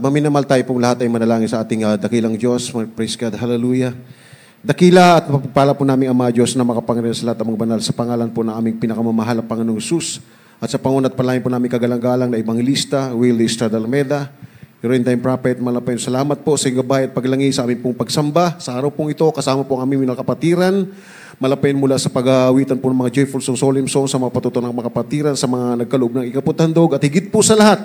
Maminamal tayo pong lahat ay manalangin sa ating dakilang Diyos. Praise God. Hallelujah. Dakila at mapagpala po namin Ama Diyos na makapangyarihan sa lahat ng mga banal sa pangalan po ng aming pinakamamahal na Panginoong Jesus at sa pangunat palayan po namin kagalang-galang na Evangelista, Will Estrada Alameda, Heroin Time Prophet, malapayon salamat po sa gabay at paglangi sa aming pong pagsamba. Sa araw pong ito, kasama po ang aming mga kapatiran, malapayon mula sa pag-awitan po ng mga joyful songs, solemn songs, sa mga patuto ng mga kapatiran, sa mga nagkaloob ng ikaputhandog, at higit po sa lahat,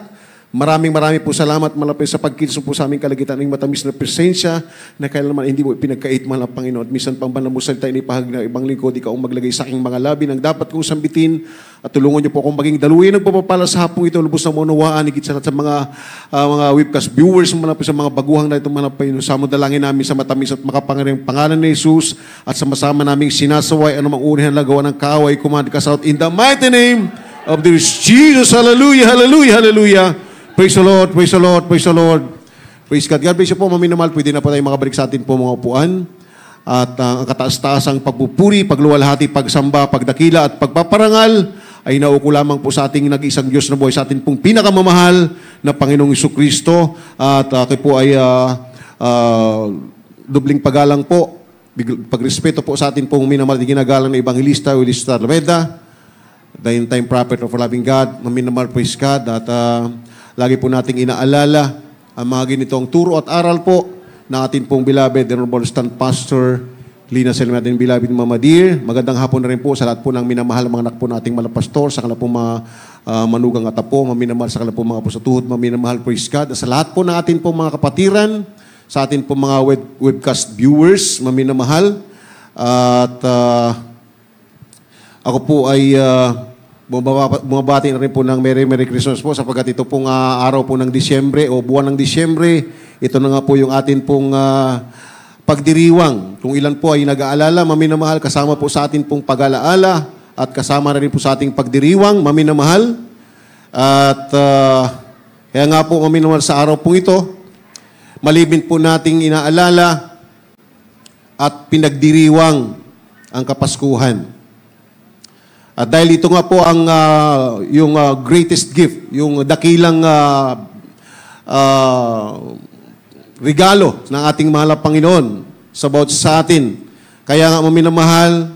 maraming po salamat malapit sa pagkilso po sa aming kalagitan ng matamis na presensya na kailanman hindi mo pinagkait mahal ang Panginoon. At minsan pang banal mo salita inipahag na ibang lingkod, ikaw ang maglagay sa aking mga labi ng dapat kong sambitin at tulungan niyo po akong maging daluyan ng pagpapala sa hapong ito, lubos na maunawaan, higit sa lahat sa mga webcast viewers, malapit sa mga baguhang na ito, malapit sa dalangin namin sa matamis at makapangyarihang pangalan ni Jesus at sa masama naming sinasaway anumang unihan lagawa ng kaaway, command cast out in the mighty name of the Jesus. Hallelujah, hallelujah, hallelujah. Praise the Lord, praise the Lord, praise the Lord. Praise God. God bless you po, maminamahal. Pwede na po tayo makabalik sa atin po mga upuan. At ang kataas-taasang pagpupuri, pagluwalhati, pagsamba, pagdakila at pagpaparangal ay nauko lamang po sa ating nag-isang Diyos na buhay, sa atin pong pinakamamahal na Panginoong Jesucristo. At kayo po ay dubling pagalang po, pagrespeto po sa atin pong minamahal at ginagalang na Evangelista, Will Estrada Alameda, the end-time prophet of loving God, maminamahal, praise God. At lagi po nating inaalala ang mga ganitong turo at aral po na atin pong beloved Honorable Stand Pastor Lina Selma, ating beloved Mama Dear. Magandang hapon na rin po sa lahat po ng minamahal mga anak po nating malapastor, sa kanila pong mga manugang at apo, maminamahal sa kanila pong mga apostatuhod, maminamahal, praise God. Sa lahat po ng atin pong mga kapatiran, sa atin pong mga webcast viewers, maminamahal. At ako po ay bumabati na rin po ng Merry Christmas po sapagkat ito pong araw po ng Disyembre o buwan ng Disyembre. Ito na nga po yung atin pong pagdiriwang. Kung ilan po ay nag-aalala, maminamahal, kasama po sa atin pong pag-alaala at kasama na rin po sa ating pagdiriwang, maminamahal. At kaya nga po maminamahal sa araw pong ito, malibin po nating inaalala at pinagdiriwang ang Kapaskuhan. At dahil ito nga po ang yung greatest gift, yung dakilang regalo ng ating mahal na Panginoon sa atin. Kaya nga maminamahal,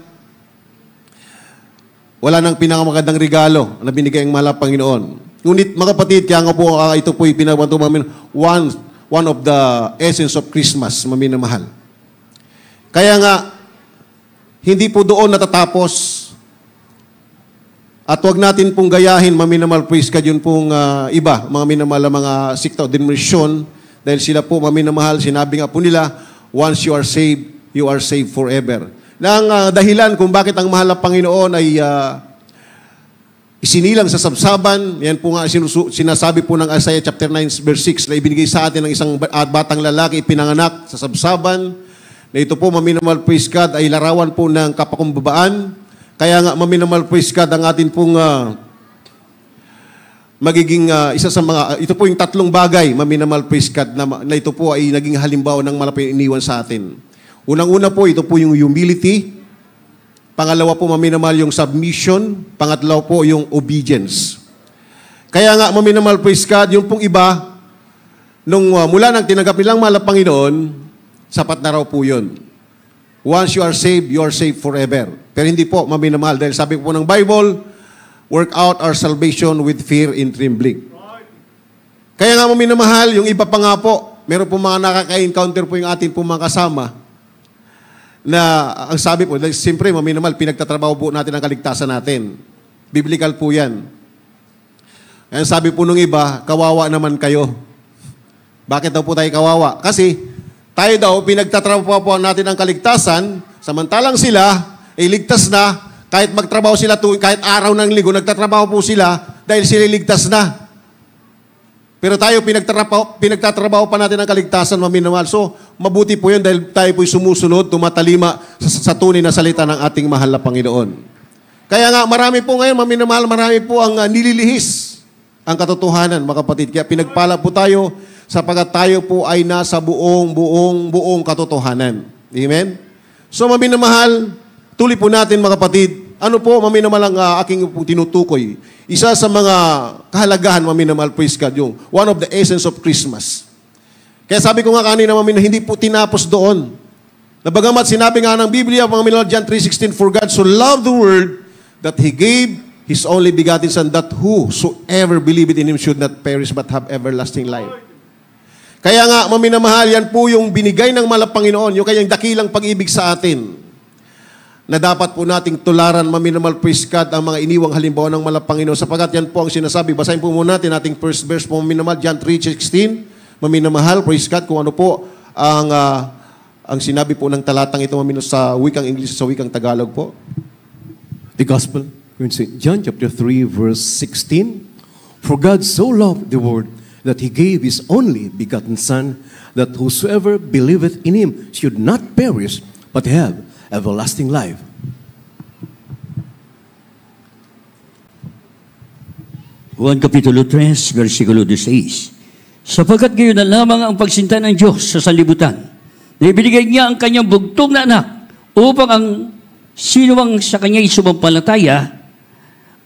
wala nang pinakamagandang regalo na binigay ang mahal na Panginoon. Ngunit mga kapatid, kaya nga po ito po pinabanto namin one of the essence of Christmas, maminamahal. Kaya nga, hindi po doon natatapos. At huwag natin pong gayahin, maminamahal, praise God, yun pong iba, mga minamahal, mga sikta o denominasyon, dahil sila po, maminamahal, sinabi nga po nila, once you are saved forever. Nang dahilan kung bakit ang mahal na Panginoon ay isinilang sa sabsaban, yan po nga sinasabi po ng Isaiah chapter 9 verse 6 na ibinigay sa atin ng isang batang lalaki ipinanganak sa sabsaban, na ito po, maminamahal, praise God, ay larawan po ng kapakumbabaan. Kaya nga, maminamahal, praise God, ang atin pong magiging isa sa mga, ito po yung tatlong bagay, maminamahal, praise God, na ito po ay naging halimbawa ng malapit iniwan sa atin. Unang-una po, ito po yung humility. Pangalawa po, maminamahal, yung submission. Pangatlo po, yung obedience. Kaya nga, maminamahal, praise God, yung pong iba, nung mula nang tinanggap nilang mahal na Panginoon, sapat na raw po yun. Once you are saved forever. Pero hindi po, maminamahal. Dahil sabi po ng Bible, work out our salvation with fear and trembling. Kaya nga maminamahal, yung iba pa nga po, meron po mga nakaka-encounter po yung atin po mga kasama, na ang sabi po, dahil siyempre maminamahal, pinagtatrabaho po natin ang kaligtasan natin. Biblical po yan. Ang sabi po nung iba, kawawa naman kayo. Bakit daw po tayo kawawa? Kasi, tayo daw, pinagtatrabaho po natin ang kaligtasan, samantalang sila, ligtas na, kahit magtrabaho sila, kahit araw ng linggo, nagtatrabaho po sila, dahil sila ligtas na. Pero tayo, pinagtatrabaho pa natin ang kaligtasan, maminamahal. So, mabuti po yun, dahil tayo po'y sumusunod, tumatalima sa tunay na salita ng ating mahal na Panginoon. Kaya nga, marami po ngayon, maminamahal, marami po ang nililihis ang katotohanan, mga kapatid. Kaya pinagpala po tayo, sapagat tayo po ay nasa buong katotohanan. Amen? So, maminamahal, tuloy po natin mga kapatid, ano po, maminamahal ang aking tinutukoy. Isa sa mga kahalagahan, maminamahal, praise God, yung one of the essence of Christmas. Kaya sabi ko nga kanina, mami, na hindi po tinapos doon. Na bagamat sinabi nga ng Biblia, mga minahal, John 3:16, for God so loved the world that He gave His only begotten Son, that whosoever believeth in Him should not perish but have everlasting life. Kaya nga, maminamahal, yan po yung binigay ng mahal na Panginoon, yung kanyang dakilang pag-ibig sa atin, na dapat po nating tularan, maminamahal, praise God, ang mga iniwang halimbawa ng mahal na Panginoon, sapagat yan po ang sinasabi. Basahin po muna natin ating first verse po, maminamahal, John 3:16, maminamahal, praise God, kung ano po ang sinabi po ng talatang ito, maminamahal, sa wikang English, sa wikang Tagalog po. The Gospel, John chapter 3, verse 16, for God so loved the world that He gave His only begotten Son, that whosoever believeth in Him should not perish, but have everlasting life. Juan Kapitulo 3, versikulo 16. Sapagkat gayon na lamang ang pagsinta ng Diyos sa sanlibutan, na ibinigay niya ang kanyang bugtong na anak, upang ang sinumang sa kanya sumampalataya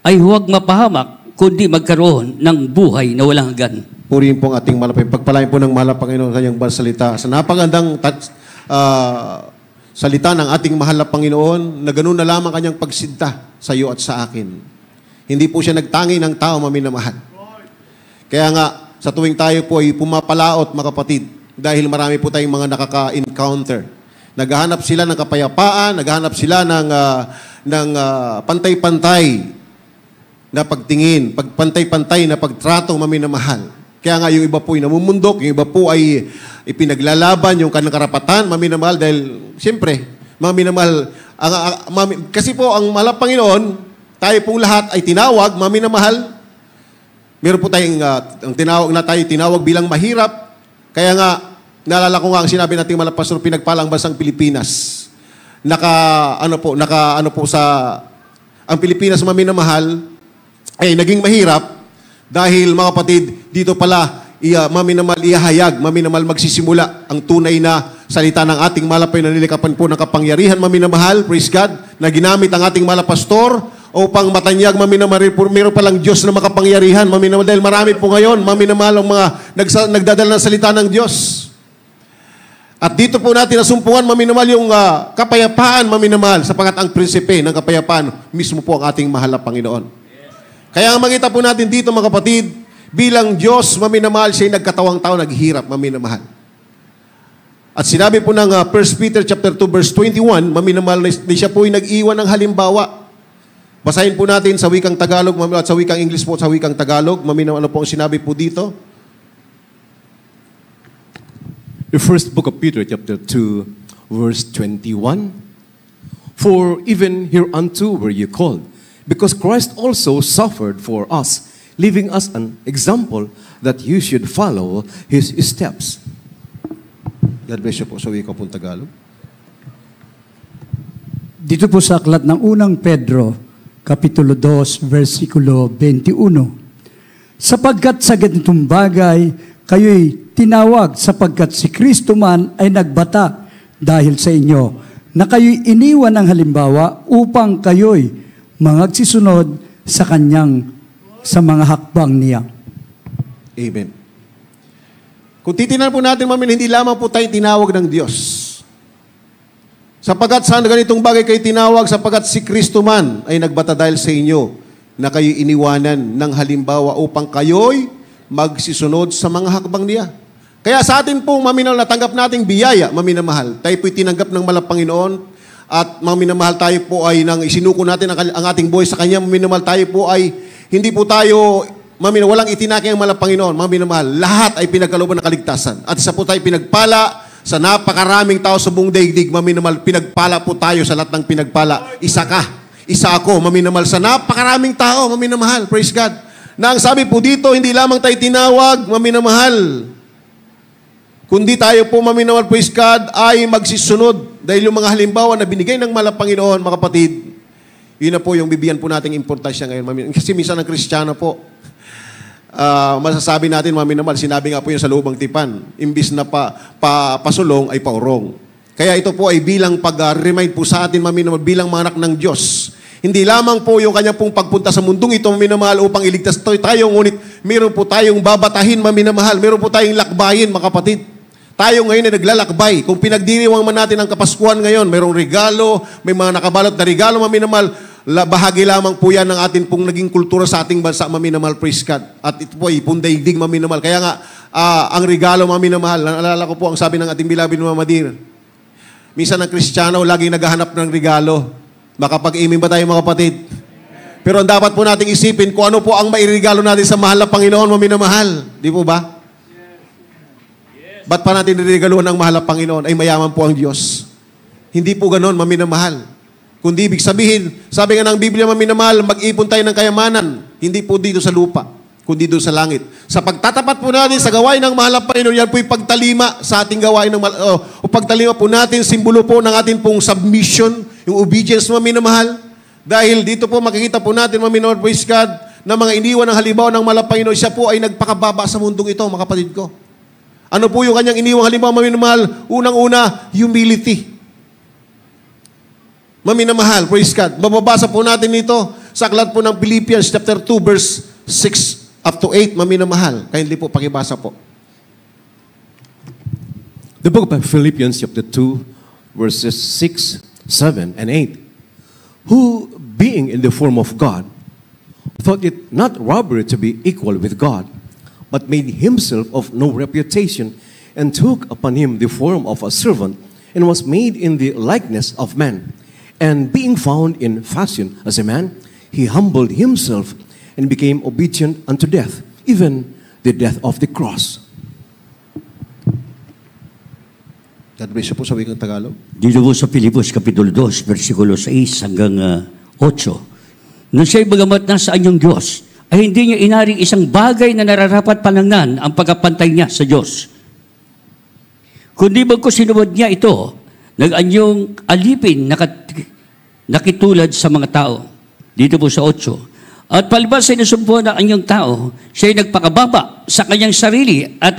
ay huwag mapahamak, kundi magkaroon ng buhay na walang hanggan. Purihin po ang ating malapay. Pagpalain po ng mahal na Panginoon kanyang salita. Sa napagandang salita ng ating mahal na Panginoon, na ganoon na lamang kanyang pagsinta sa iyo at sa akin. Hindi po siya nagtangi ng tao, maminamahal. Kaya nga, sa tuwing tayo po ay pumapalaot, mga kapatid, dahil marami po tayong mga nakaka-encounter. Naghahanap sila ng kapayapaan, naghahanap sila ng pantay-pantay na pagtingin, pagpantay-pantay na pagtrato, maminamahal. Kaya nga yung iba po ay namumundok, yung iba po ay ipinaglalaban yung kanilang karapatan, maminamahal, dahil siyempre, maminamahal, kasi po ang mahal na Panginoon, tayo pong lahat ay tinawag, maminamahal. Meron po tayong, ang tinawag bilang mahirap. Kaya nga, naalala ko nga ang sinabi nating mahal na pastor, pinagpalang bansang Pilipinas. Ang Pilipinas, maminamahal, ay naging mahirap, dahil mga kapatid, dito pala, maminamahal ihahayag, maminamahal magsisimula ang tunay na salita ng ating malapay na nilikapan po ng kapangyarihan, maminamahal, praise God, na ginamit ang ating malapastor upang matanyag, maminamahal, meron palang Diyos na makapangyarihan, maminamahal, dahil marami po ngayon, maminamahal, ang mga nagdadala ng salita ng Diyos. At dito po natin nasumpungan, maminamahal, yung kapayapaan, maminamahal, sapagkat ang prinsipe ng kapayapaan, mismo po ang ating mahal na Panginoon. Kaya ang makita po natin dito, mga kapatid, bilang Diyos, maminamahal, siya'y nagkatawang tao, naghihirap, maminamahal. At sinabi po ng 1 Peter chapter 2, verse 21, maminamahal, na siya po ay nag-iwan ng halimbawa. Basahin po natin sa wikang Tagalog, at sa wikang English po, sa wikang Tagalog, maminamahal, ano po ang sinabi po dito? The first book of Peter, chapter 2, verse 21, for even hereunto were you called, because Christ also suffered for us, leaving us an example that you should follow His steps. God bless you po sa wika pong Tagalog. Dito po sa aklat ng unang Pedro, Kapitulo 2, versikulo 21. Sapagkat sa ganitong bagay, kayo'y tinawag sapagkat si Kristo man ay nagbata dahil sa inyo, na kayo'y iniwan ng halimbawa upang kayo'y magsisunod sa sa mga hakbang niya. Amen. Kung titinan po natin, mamin, hindi lamang po tayo tinawag ng Diyos. Sapagkat sa ganitong bagay kayo tinawag, sapagkat si Kristo man ay nagbata dahil sa inyo, na kayo iniwanan ng halimbawa upang kayo'y magsisunod sa mga hakbang niya. Kaya sa atin pong maminahal, natanggap nating biyaya, maminamahal. Tayo po'y tinanggap ng mahal na Panginoon, at maminamahal, tayo po ay nang isinuko natin ang ating buhay sa Kanya, maminamahal, tayo po ay hindi po tayo, walang itinaki ang mahal na Panginoon, maminamahal. Lahat ay pinagkalooban ng kaligtasan. At isa po tayo pinagpala sa napakaraming tao sa buong daigdig, maminamahal, pinagpala po tayo sa lahat ng pinagpala. Isa ka, isa ako, maminamahal, sa napakaraming tao, maminamahal, praise God. Na ang sabi po dito, hindi lamang tayo tinawag, maminamahal, kundi tayo po, maminamahal, praise God, ay magsisunod. Dahil yung mga halimbawa na binigay ng mahal na Panginoon, mga kapatid, yun na po yung bibigyan po nating importansya ngayon. Kasi minsan ang Kristiyano po, masasabi natin, maminamahal, sinabi nga po yun sa Lubang Tipan, imbis na pasulong ay paurong. Kaya ito po ay bilang pag-remind po sa atin, maminamahal, bilang mga anak ng Diyos. Hindi lamang po yung kanya pong pagpunta sa mundong ito, maminamahal, upang iligtas tayo, ngunit meron po tayong babatahin, maminamahal, meron po tayong lakbayin, mga kapatid. tayo ngayon ay naglalakbay. Kung pinagdiriwang man natin ang Kapaskuhan ngayon, mayroong regalo, may mga nakabalot na regalo, maminamahal, bahagi lamang po yan ng atin pong naging kultura sa ating bansa, maminamahal, praise God. At ito po ay pundaigdig, maminamahal. Kaya nga, ang regalo, maminamahal, naalala ko po ang sabi ng ating bilabid na Mamadir. Minsan ang Kristiyano, laging naghahanap ng regalo. Makapag-imin ba tayo mga kapatid? Pero ang dapat po nating isipin kung ano po ang mairegalo natin sa mahal na Panginoon, maminamahal. Di po ba? Ba't pa natin niregaluhan ng mahal na Panginoon? Ay mayaman po ang Diyos. Hindi po ganon, maminamahal. Kundi ibig sabihin, sabi nga ng Biblia, maminamahal, mag-ipon tayo ng kayamanan. Hindi po dito sa lupa, kundi doon sa langit. Sa pagtatapat po natin sa gawain ng mahal na Panginoon, yan po yung pagtalima sa ating gawain ng o pagtalima po natin, simbolo po ng ating pong submission, yung obedience, maminamahal. Dahil dito po makikita po natin, maminamahal, praise God, na mga iniwan ng halimbawa ng mahal na Panginoon, siya po ay nagpakababa sa mundong ito, mga kapatid ko. Ano po yung kanyang iniwang halimbawa, maminamahal? Unang-una, humility. Maminamahal, praise God. Mababasa po natin ito sa aklat po ng Philippians chapter 2 verse 6 up to 8, maminamahal. Kaya hindi po pakibasa po. The book of Philippians chapter 2 verses 6, 7, and 8. Who, being in the form of God, thought it not robbery to be equal with God, but made himself of no reputation, and took upon him the form of a servant, and was made in the likeness of man. And being found in fashion as a man, he humbled himself, and became obedient unto death, even the death of the cross. God bless you po sa wikang Tagalog. Dito po sa Filipos Kapitulo 2, versikulo 6 hanggang 8. Nung siya'y bagamat nasa anyong Diyos, ay hindi niya inaring isang bagay na nararapat panangnan ang pagkapantay niya sa Diyos. Kundi bagkus sinubad niya ito, nag-anyong alipin nakitulad sa mga tao. Dito po sa 8. At palibas sa inusumpo ng anyong tao, siya'y nagpakababa sa kanyang sarili at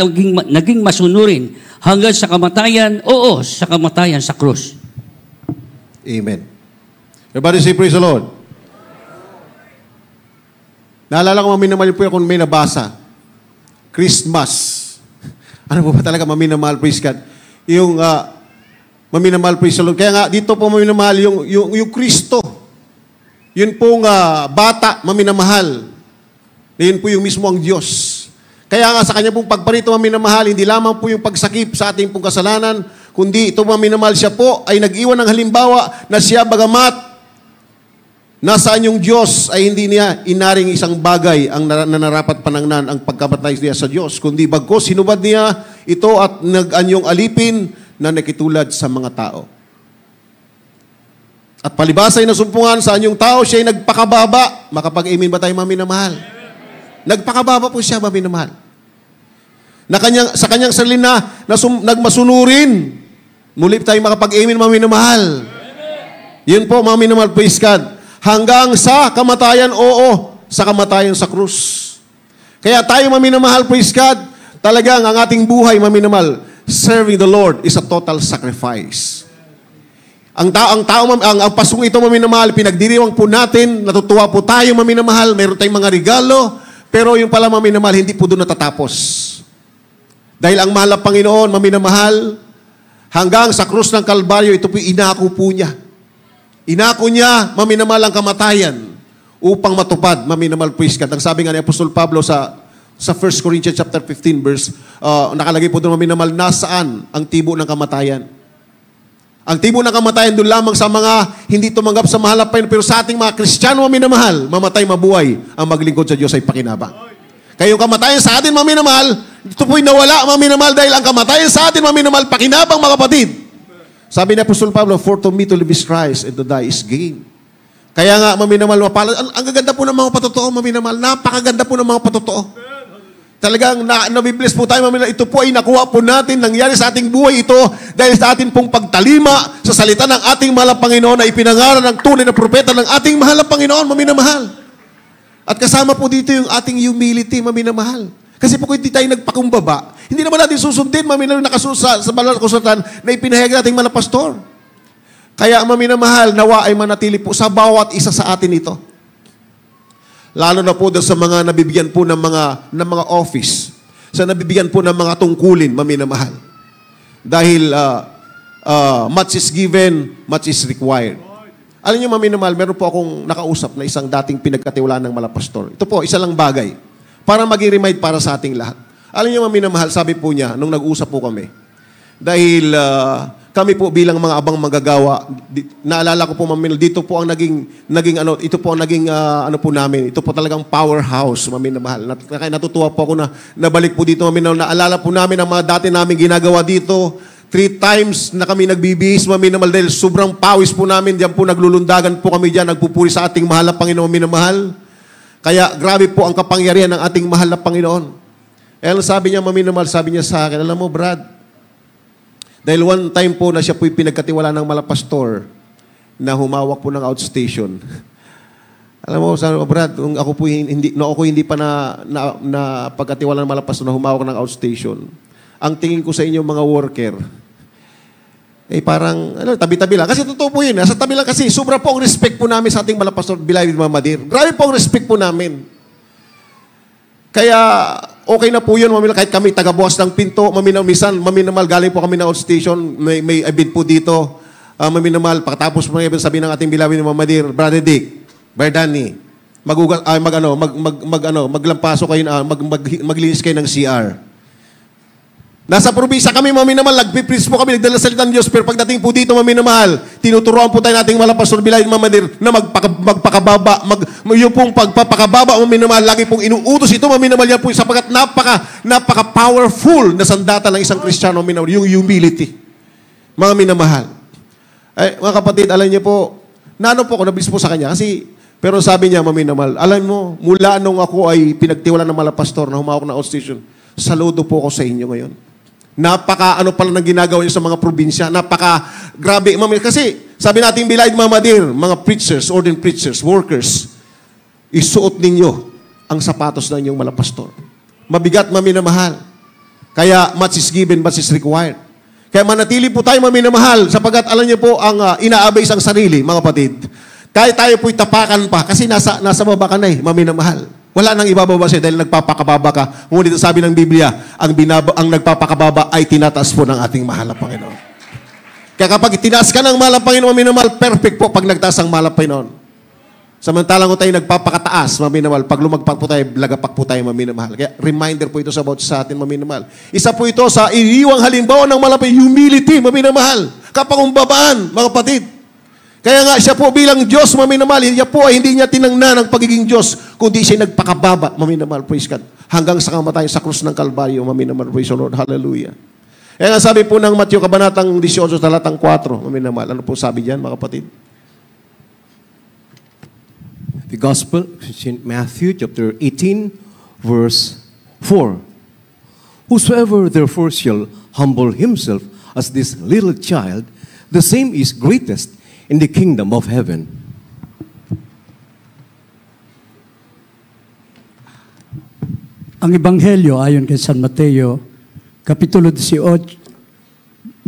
naging masunurin hanggang sa kamatayan, sa kamatayan sa krus. Amen. Everybody say praise the Lord. Naalala ko, maminamahal po kung may nabasa. Christmas. Ano po ba talaga maminamahal, praise God? Yung maminamahal, praise the Lord. Kaya nga, dito po maminamahal yung Kristo. Yun pong bata, maminamahal. Yun po yung mismo ang Diyos. Kaya nga sa kanya pong pagparito, maminamahal, hindi lamang po yung pagsakip sa ating pong kasalanan, kundi ito maminamahal, siya po ay nag-iwan ng halimbawa na siya bagamat nasaan yung Diyos ay hindi niya inaring isang bagay ang nanarapat panangnan ang pagkamatay niya sa Diyos, kundi bagkus sinubad niya ito at nag-anyong alipin na nakitulad sa mga tao. At palibasay na sumpungan sa anyong tao, siya ay nagpakababa. Makapag-amen ba tayo, maminamahal? Nagpakababa po siya, maminamahal. Sa kanyang sarili na nagmasunurin. Muli tayo makapag-amen, maminamahal. Yun po, maminamahal, praise God. Hanggang sa kamatayan, sa kamatayan sa krus. Kaya tayo, maminamahal, praise God, talagang ang ating buhay, maminamahal, serving the Lord is a total sacrifice. Ang pasong ito, maminamahal, pinagdiriwang po natin, natutuwa po tayo, maminamahal, meron tayong mga regalo, pero yung pala, maminamahal, hindi po doon natatapos. Dahil ang mahal na Panginoon, maminamahal, hanggang sa krus ng Kalbaryo, ito po inako po niya. Inako niya, maminamahal ang kamatayan upang matupad, maminamahal, praise God. Ang sabi nga ni Apostol Pablo sa 1 Corinthians chapter 15 verse, nakalagay po doon, maminamahal, nasaan ang tibo ng kamatayan? Ang tibo ng kamatayan doon lamang sa mga hindi tumanggap sa mahal na Panginoon, pero sa ating mga Kristiyano, maminamahal, mamatay, mabuhay, ang maglingkod sa Diyos ay pakinabang. Kaya yung kamatayan sa atin, maminamahal, ito po'y nawala, maminamahal, dahil ang kamatayan sa atin, maminamahal, pakinabang, mga kapatid. Sabi ni Apostol Pablo, for to me to live is Christ and to die is gain. Kaya nga, maminamahal, ang gaganda po ng mga patotoo, maminamahal, napakaganda po ng mga patotoo. Talagang nabibless po tayo, maminamahal. Ito po ay nakuha po natin, nangyari sa ating buhay ito, dahil sa atin pong pagtalima sa salita ng ating mahal na Panginoon na ipinangaral ng tunay na propeta ng ating mahal na Panginoon, maminamahal. At kasama po dito yung ating humility, maminamahal. Kasi po kung hindi tayo nagpakumbaba, hindi naman natin susundin, maminamahal, nakasusa sa banal na kasulatan na ipinahayag nating mga pastor. Kaya maminamahal, nawa ay manatili po sa bawat isa sa atin ito. Lalo na po doon sa mga nabibigyan po ng mga office, sa nabibigyan po ng mga tungkulin, maminamahal. Dahil much is given, much is required. Alam niyo, maminamahal, meron po akong nakausap na isang dating pinagkatiwalaan ng malapastor. Ito po, isa lang bagay. Para maging remind para sa ating lahat. Alam niyo, maminamahal, sabi po niya, nung nag-usap po kami, dahil kami po bilang mga abang manggagawa, naalala ko po, maminamahal, dito po ang ito po ang naging ano po namin, ito po talagang powerhouse, maminamahal. Kaya natutuwa po ako na nabalik po dito, maminamahal, naalala po namin ang mga dati namin ginagawa dito. 3 times na kami nagbibihis, maminamahal, dahil sobrang pawis po namin, diyan po naglulundagan po kami diyan, nagpupuri sa ating mahal na Panginoon, maminamahal. Kaya grabe po ang kapangyarihan ng ating mahal na Panginoon. Eh, sabi niya, maminamahal, sabi niya sa akin, alam mo, Brad, dahil one time po na siya po'y pinagkatiwala ng malapastor na humawak po ng outstation. Alam mo, sabi mo, Brad, kung ako po hindi pa na pagkatiwala ng malapastor na humawak ng outstation, ang tingin ko sa inyo mga worker, parang, tabi-tabi lang. Kasi totoo po yun. Sa tabi lang kasi, sobra po ang respect po namin sa ating malapastor, Beloved Mama Dear. Grabe po ang respect po namin. Kaya, okay na po yun, maminamahal, kahit kami tagabukas ng pinto, maminamahal, galing po kami na outstation, may event po dito, maminamahal, pagkatapos po ng event, sabi ng ating Beloved Mama Dear, Brother Dick, Brother Danny, maglampaso kayo, maglinis kayo ng CR. Nasa probinsya kami, maminamahal, nagpipreach po kami, nagdala salita ng Diyos, pero pagdating po dito, maminamahal, tinuturuan po tayo nating malapastor, Beloved Mama Dear, na magpakababa, yung pong pagpapakababa, maminamahal, lagi pong inuutos ito, maminamahal, yan po, sapagkat napaka-powerful na sandata ng isang Kristiyano, maminamahal, yung humility. Mga minamahal. Mga kapatid, alam niyo po, po ako, nabis po sa kanya, kasi, pero sabi niya, maminamahal, alam mo, mula nung ako ay pinagtiwala ng malapastor na humawak na outstation, saludo po ako sa inyo ngayon. Pala ng ginagawa niyo sa mga probinsya. Grabe. Kasi, sabi natin, Beloved Mama Dear, mga preachers, ordained preachers, workers, isuot ninyo ang sapatos ng inyong malapastor. Mabigat, maminamahal. Kaya, much is given, much is required. Kaya manatili po tayo maminamahal, sapagat alam niyo po, ang inaabay isang sarili, mga kapatid. Kahit tayo po'y tapakan pa, kasi nasa baba ka na maminamahal. Wala nang ibababa siya dahil nagpapakababa ka. Ngunit sabi ng Biblia, ang nagpapakababa ay tinataas po ng ating mahal na Panginoon. Kaya kapag tinaas ka ng mahal na Panginoon, maminamahal, perfect po pag nagtaas ang mahal na Panginoon. Samantalang ko tayo nagpapakataas, maminamahal. Pag lumagpak po tayo, lagapak po tayo, maminamahal. Kaya reminder po ito sa atin, maminamahal. Isa po ito sa iniwang halimbawa ng malapit, humility, maminamahal. Kapakumbabaan, mga kapatid. Kaya nga, siya po bilang Diyos, maminamahal, siya po ay hindi niya tinangnan ang pagiging Diyos, kundi siya nagpakababa, maminamahal, praise God. Hanggang sa kamatayan sa krus ng Kalbaryo, maminamahal, praise the Lord, hallelujah. Kaya nga sabi po ng Matthew, kabanatang 18, talatang 4, maminamahal. Ano po sabi diyan, mga kapatid? The Gospel, Matthew chapter 18, verse 4. Whosoever therefore shall humble himself as this little child, the same is greatest in the kingdom of heaven. Ang Ebanghelyo ayon kay San Mateo, Kapitulo 18,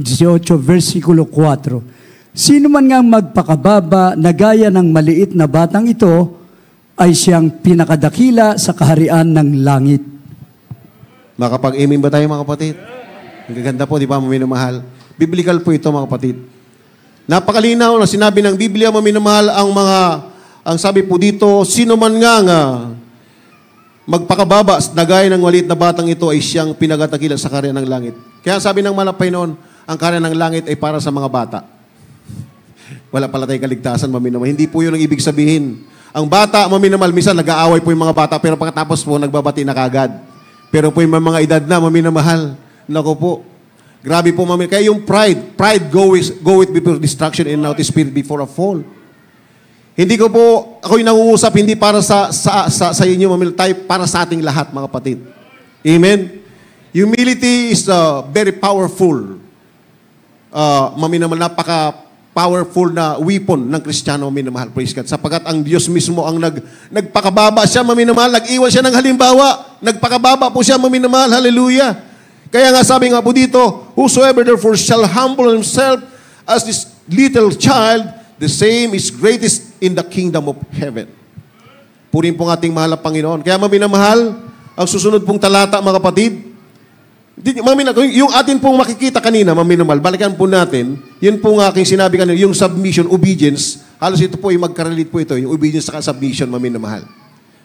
versikulo 4. Sino man ngang magpakababa na gaya ng maliit na batang ito, ay siyang pinakadakila sa kaharian ng langit. Makapag-amen ba tayo, mga kapatid? Ang gaganda po, di ba, maminamahal? Biblical po ito, mga kapatid. Napakalinaw na sinabi ng Biblia, maminamahal, ang sabi po dito, sino man nga magpakababa na gaya ng maliit na batang ito ay siyang pinagatakila sa kaharian ng langit. Kaya sabi ng malapay noon, ang kaharian ng langit ay para sa mga bata. Wala pala tayong kaligtasan, maminamahal. Hindi po yun ang ibig sabihin. Ang bata, maminamahal, minsan nag-aaway po yung mga bata, pero pagkatapos po, nagbabati na kagad. Pero po yung mga edad na, maminamahal. Naku po. Grabe po, maminamahal. Kaya yung pride go with before destruction and now the spirit before a fall. Hindi ko po, ako yung nangungusap, hindi para sa inyo, maminamahal, tayo para sa ating lahat, mga kapatid. Amen? Humility is very powerful. Maminamahal, napaka-powerful na weapon ng Kristiyano, maminamahal, praise God. Sapagat ang Diyos mismo ang nagpakababa siya, maminamahal, nag-iwan siya ng halimbawa. Nagpakababa po siya, maminamahal, hallelujah. Kaya nga sabi nga po dito, whosoever therefore shall humble himself as this little child, the same is greatest in the kingdom of heaven. Purin po ng ating mahal na Panginoon. Kaya maminamahal, ang susunod pong talata, mga kapatid, Yung atin pong makikita kanina, maminamal, balikan po natin, yun po nga aking sinabi kanina, yung submission, obedience, halos ito po, yung magkarelate po ito, yung obedience sa submission, maminamahal.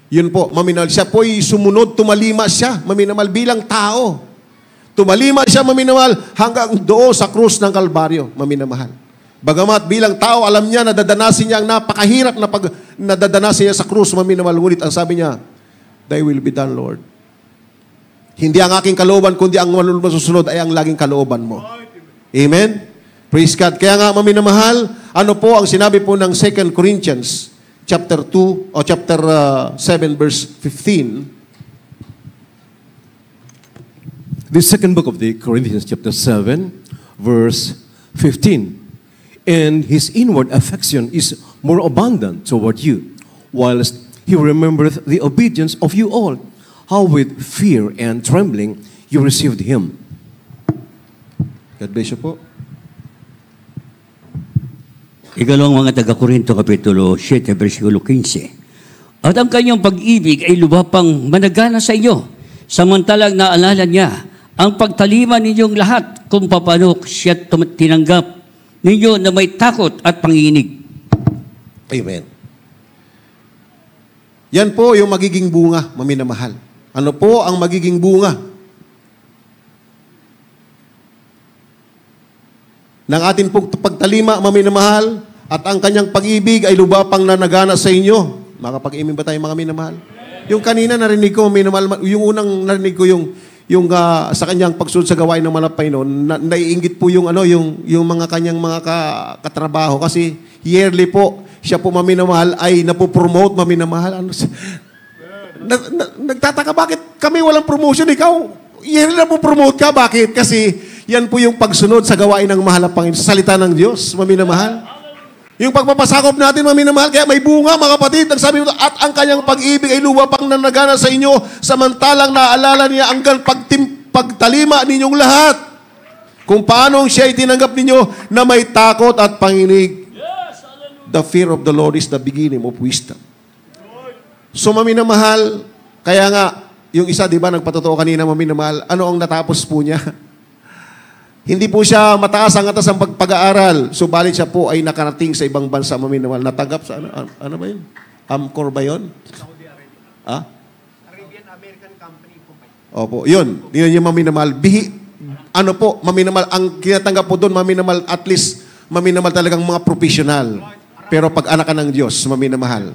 Yun po, maminamal. Siya po ay sumunod, tumalima siya, maminamal, bilang tao. Tumalima siya, maminamal, hanggang doon sa krus ng Kalbaryo, maminamahal. Bagamat bilang tao, alam niya, nadadanasin niya ang napakahirap na nadadanasin niya sa krus, maminamahal. Ngunit ang sabi niya, Thy will be done, Lord. Hindi ang aking kalooban, kundi ang masusunod ay ang laging kalooban mo. Amen? Praise God. Kaya nga, maminamahal, ano po ang sinabi po ng 2 Corinthians chapter 2 o chapter 7 verse 15. The second book of the Corinthians chapter 7 verse 15. And his inward affection is more abundant toward you, whilst he remembereth the obedience of you all, how with fear and trembling you received him. God bless you po. Ikalawang mga taga-Korinto, Kapitulo 7, versikulo 15. At ang kanyang pag-ibig ay lubapang managana sa inyo, samantalang naalala niya ang pagtalima ninyong lahat kung paano siya tinanggap ninyo na may takot at panginginig. Amen. Yan po yung magiging bunga, maminamahal. Ano po ang magiging bunga ng ating pagtalima, maminamahal, at ang kanyang pag-ibig ay lubapang nanagana sa inyo? Makapag-imin ba tayo, mga minamahal? Yung kanina narinig ko, minamahal, yung unang narinig ko yung sa kanyang pagsunod sa gawain ng malapay noon, naiinggit po yung yung mga kanyang mga katrabaho kasi yearly po siya po, maminamahal, ay napopromote, maminamahal. Nagtataka, bakit kami walang promotion? Ikaw, yearly na po promote ka. Bakit? Kasi yan po yung pagsunod sa gawain ng mahal na Panginoon, sa salita ng Diyos, maminamahal. Yung pagpapasakop natin, maminamahal, kaya may bunga, mga kapatid. Ang sabi mo, at ang kanyang pag-ibig ay lubapang nanagana sa inyo, samantalang naalala niya ang pagtalima ninyong lahat. Kung paano siya itinanggap ninyo na may takot at panginig. The fear of the Lord is the beginning of wisdom. So, maminamahal, kaya nga, yung isa, di ba, nagpatotoo kanina, maminamahal, ano ang natapos po niya? Hindi po siya mataas ang atas ang pag-aaral. Subalit siya po ay nakarating sa ibang bansa, maminamahal. Natanggap sa, ano ba yun? Amcor ba yun? Saudi Arabia. Arabian-American Company po ba? Opo, yun. Yun yung maminamahal. Ano po, maminamahal. Ang kinatanggap po doon, maminamahal, at least, maminamahal talagang mga professional. Pero pag anak ka ng Diyos, maminamahal.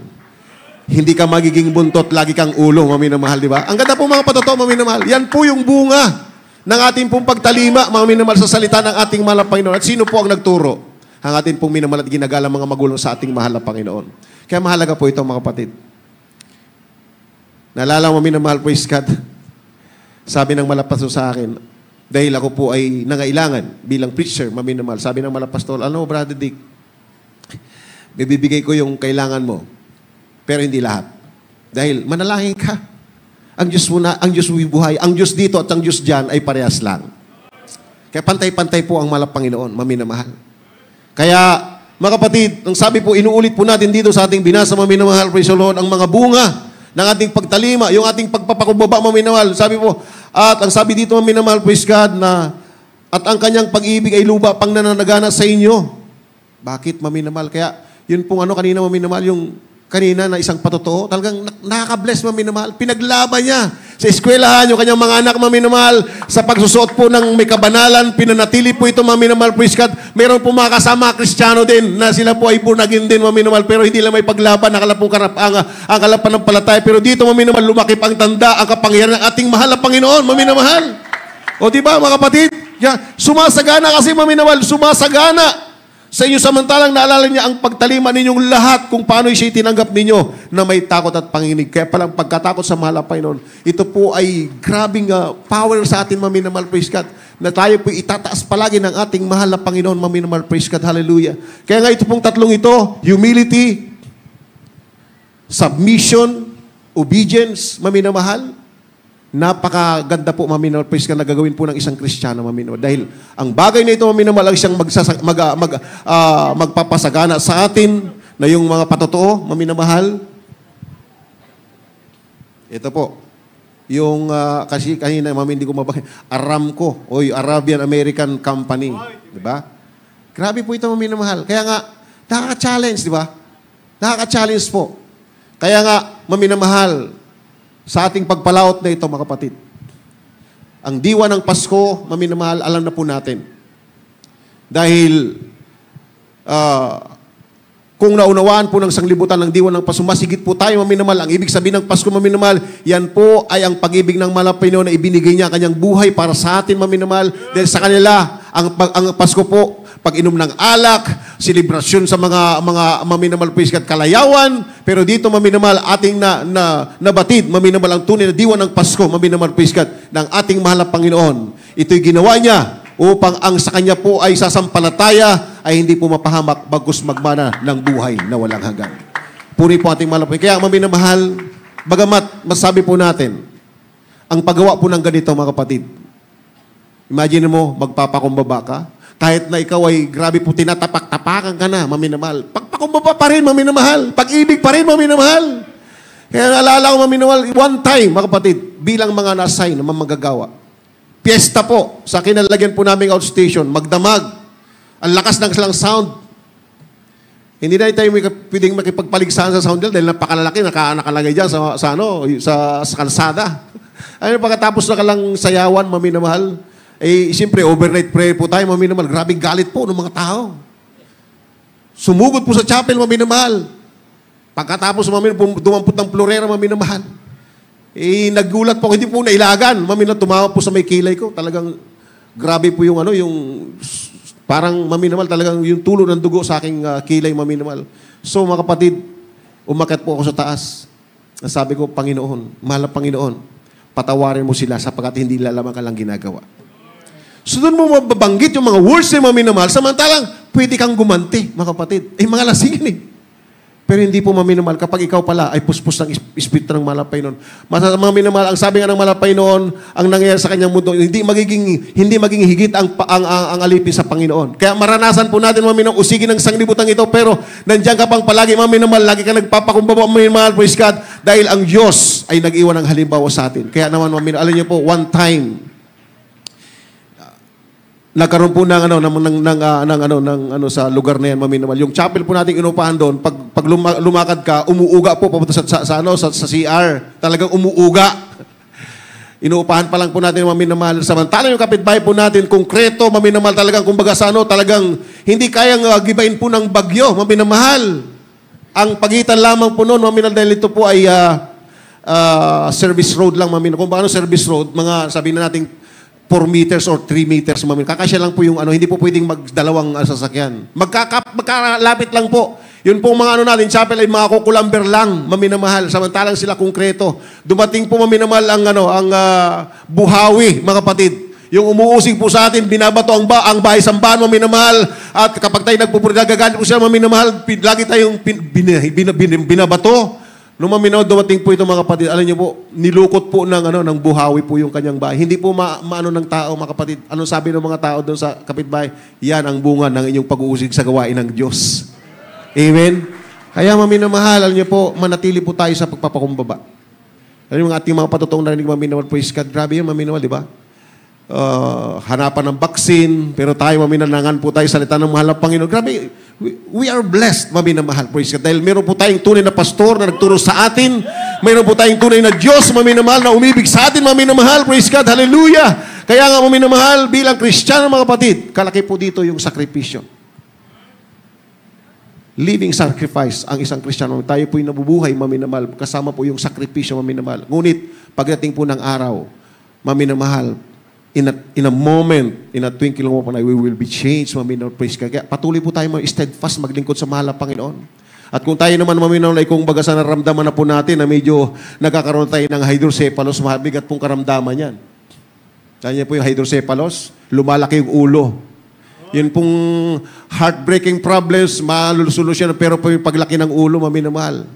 Hindi ka magiging buntot, lagi kang ulo, maminamahal, di ba? Ang ganda po mga patotoo, maminamahal. Yan po yung bunga ng ating pong pagtalima, mga minamahal, sa salita ng ating mahal na Panginoon. At sino po ang nagturo? Ang ating pong minamahal at ginagala mga magulang sa ating mahal na Panginoon. Kaya mahalaga po ito, mga kapatid. Naalala mo, minamahal po, Iskat, sabi ng malapastor sa akin, dahil ako po ay nangailangan bilang preacher, maminamahal. Sabi ng malapastor, Brother Dick, bibigay ko yung kailangan mo, pero hindi lahat. Dahil manalangin ka. Ang Diyos muna, ang Diyos buhay, ang Diyos dito at ang Diyos dyan ay parehas lang. Kaya pantay-pantay po ang mahal Panginoon, maminamahal. Kaya, mga kapatid, ang sabi po, inuulit po natin dito sa ating binasa, maminamahal, praise the Lord, ang mga bunga ng ating pagtalima, yung ating pagpapakubaba, maminamahal. Sabi po, at ang sabi dito, maminamahal, praise God, na at ang kanyang pag-ibig ay luba pang nananagana sa inyo. Bakit, maminamahal? Kaya, yun pong kanina, maminamahal, yung kanina na isang patotoo, talagang nakaka-bless, maminamahal. Pinaglaban niya sa eskwelahan, yung kanyang mga anak, maminamahal, sa pagsusuot po ng may kabanalan, pinanatili po ito, maminamahal, praise God. Meron po mga kasama Kristiyano din, na sila po ay born-again din, maminamahal, pero hindi lang may paglaban, nakala po ang kalapan ng palatay. Pero dito, maminamahal, lumakip ang tanda, ang kapangyarihan ng ating mahal na Panginoon, maminamahal. O diba, mga kapatid? Sumasagana kasi, maminamahal, sumasagana sa inyo, samantalang naalala niya ang pagtalima ninyong lahat kung paano siya tinanggap ninyo na may takot at panginig. Kaya palang pagkatakot sa mahal na Panginoon, ito po ay grabing power sa atin, maminamahal, praise God, na tayo po itataas palagi ng ating mahal na Panginoon, maminamahal, praise God, hallelujah. Kaya nga ito pong tatlong ito, humility, submission, obedience, maminamahal, napakaganda po, maminamahal, praise God, na gagawin po ng isang Kristiyano, maminamahal. Dahil ang bagay na ito, maminamahal, ang siyang magpapasagana sa atin na yung mga patotoo, maminamahal. Ito po. Kasi kanina, mami, hindi ko mabaki, Aramco, o yung Arabian-American Company. Di ba? Grabe po ito, mami na mahal. Kaya nga, nakaka-challenge, di ba? Nakaka-challenge po. Kaya nga, mami na mahal, sa ating pagpalaot na ito, mga kapatid. Ang diwa ng Pasko, mami na mahal, alam na po natin. Dahil, kung naunawaan po ng sanglibutan ng diwa ng Pasko, masigit po tayo, maminamahal. Ang ibig sabihin ng Pasko, maminamahal, yan po ay ang pag-ibig ng mahal na Panginoon na ibinigay niya kanyang buhay para sa atin, maminamahal. Dahil sa kanila, ang Pasko po, pag-inom ng alak, selebrasyon sa mga maminamahal po iskat kalayawan, pero dito, maminamahal, ating nabatid, maminamahal, ang tunay na diwa ng Pasko, maminamahal po iskat ng ating mahal na Panginoon. Ito'y ginawa niya upang ang sa kanya po ay sasampalataya ay hindi po mapahamak bagkus magmana ng buhay na walang hanggan. Puri po ating malapay. Kaya maminamahal, bagamat masabi po natin, ang paggawa po ng ganito, mga kapatid, imagine mo, magpapakumbaba ka, kahit na ikaw ay grabe po tinatapak-tapakan ka na, maminamahal. Pagpakumbaba pa rin, maminamahal. Pag-ibig pa rin, maminamahal. Kaya naalala ko, maminamahal, one time, mga kapatid, bilang mga na-assign na manggagawa, piyesta po, sa kinalagyan po namin outstation, magdamag. Ang lakas ng silang sound. Hindi na tayo pwedeng makipagpaligsahan sa sound dahil napakalalaki, nakalagay dyan sa kalsada. Ano, pagkatapos na kalang sayawan, maminamahal, siyempre, overnight prayer po tayo, maminamahal. Grabing galit po ng mga tao. Sumugod po sa chapel, maminamahal. Pagkatapos, dumampot ng florera, maminamahal. Naggulat po, hindi po nailagan. Maminamahal, tumawa po sa may kilay ko. Talagang, grabe po yung parang maminamahal, talagang yung tulo ng dugo sa aking kilay, maminamahal. So, mga kapatid, umakyat po ako sa taas. Sabi ko, Panginoon, mahal na Panginoon, patawarin mo sila sapagkat hindi nila alam ang kanilang ginagawa. So, doon mo mababanggit yung mga words na maminamahal, samantalang, pwede kang gumanti, mga kapatid. Mga lasingin eh. Pero hindi po maminamahal kapag ikaw pala ay puspos ng espiritu ng malapay noon. Maminamahal, ang sabi nga ng malapay noon, ang nangyayari sa kanyang mundo, hindi maging higit ang alipin sa Panginoon. Kaya maranasan po natin, maminamahal, usigin ng sanglibutan ito, pero nandiyan ka pang palagi, maminamahal, lagi ka nagpapakumbaba, maminamahal, praise God, dahil ang Diyos ay nag-iwan ng halimbawa sa atin. Kaya naman, maminamahal, alam niyo po, one time, nagkaroon po ng sa lugar na yan, maminamahal. Yung chapel po nating inupahan doon, pag lumakad ka, umuuga po papunta sa CR. Talagang umuuga. Inuupahan pa lang po natin maminamahal. Samantalang yung kapitbahay po natin, konkreto, maminamahal talagang, kumbaga talagang hindi kayang gibain po ng bagyo, maminamahal. Ang pagitan lamang po noon, maminamahal, dahil ito po ay service road lang, maminamahal. Kung paano service road, mga sabihin na natin 4 meters or 3 meters, kakasya lang po yung hindi po pwedeng magdalawang sasakyan. Magkalapit lang po. Yun po mga natin, chapel ay mga kukulamber lang, maminamahal. Samantalang sila konkreto. Dumating po maminamahal ang buhawi, mga kapatid. Yung umuusig po sa atin, binabato ang bahay sambahan, maminamahal. At kapag tayo nagpupuri, gagalit po sila, maminamahal. Lagi tayong binabato. Nung maminaw, dumating po ito, mga kapatid, alam niyo po, nilukot po ng buhawi po yung kanyang bahay. Hindi po maano ng tao, mga kapatid. Anong sabi ng mga tao doon sa kapitbahay? Yan ang bunga ng inyong pag-uusig sa gawain ng Diyos. Amen? Kaya maminamahal, alam niyo po, manatili po tayo sa pagpapakumbaba. Alam niyo, ating mga patutong narinig maminamahal, praise God. Grabe yun, maminamahal, di ba? Hanapan ng baksin, pero tayo maminanangan po tayo, salita ng mahal na Panginoon. Grabe, we are blessed, maminamahal, praise God. Dahil meron po tayong tunay na pastor na nagturo sa atin. Meron po tayong tunay na Diyos, maminamahal, na umibig sa atin, maminamahal, praise God, hallelujah. Kaya nga, maminamahal, bilang Kristiyano, mga kapatid, kalaki po dito yung sakripisyo. Living sacrifice ang isang Kristiyano. Tayo po yung nabubuhay, maminamahal, kasama po yung sakripisyo, maminamahal. Ngunit, pagdating po ng araw, maminamahal, in a moment, in a twinkling of an eye, we will be changed, maminamahal, praise God. Kaya patuloy po tayo steadfast maglingkod sa mahal na Panginoon. At kung tayo naman maminamahal ay kung baga sa naramdaman na po natin na medyo nagkakaroon tayo ng hydrocephalus, mabigat pong karamdaman yan. Kaya po yung hydrocephalus, lumalaki yung ulo. Yun pong heartbreaking problems, malusolusyon, pero po yung paglaki ng ulo, maminamahal.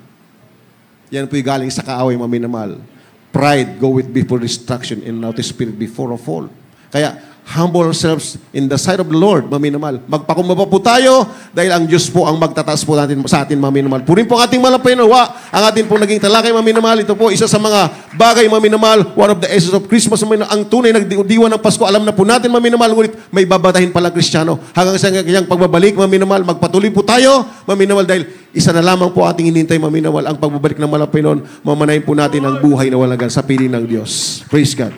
Yan po yung galing sa kaaway, maminamahal. Pride, go with before destruction, and now the spirit before a fall. Kaya, humble ourselves in the sight of the Lord, maminamahal. Magpakumbaba po tayo dahil ang Diyos po ang magtataas po natin sa atin, maminamahal. Purin po ang ating malapay nawa, ang ating po naging talakay, maminamahal. Ito po, isa sa mga bagay, maminamahal, one of the essence of Christmas, ang tunay na diwa ng Pasko. Alam na po natin, maminamahal, ngunit may babatahin palang Kristiyano. Hanggang sa kanyang pagbabalik, maminamahal, magpatuloy po tayo, maminamahal, dahil isa na lamang po ating hinintay, maminamahal, ang pagbabalik ng malapay noon, mamanayin po natin ang buhay na walang sa piling ng Diyos. Praise God.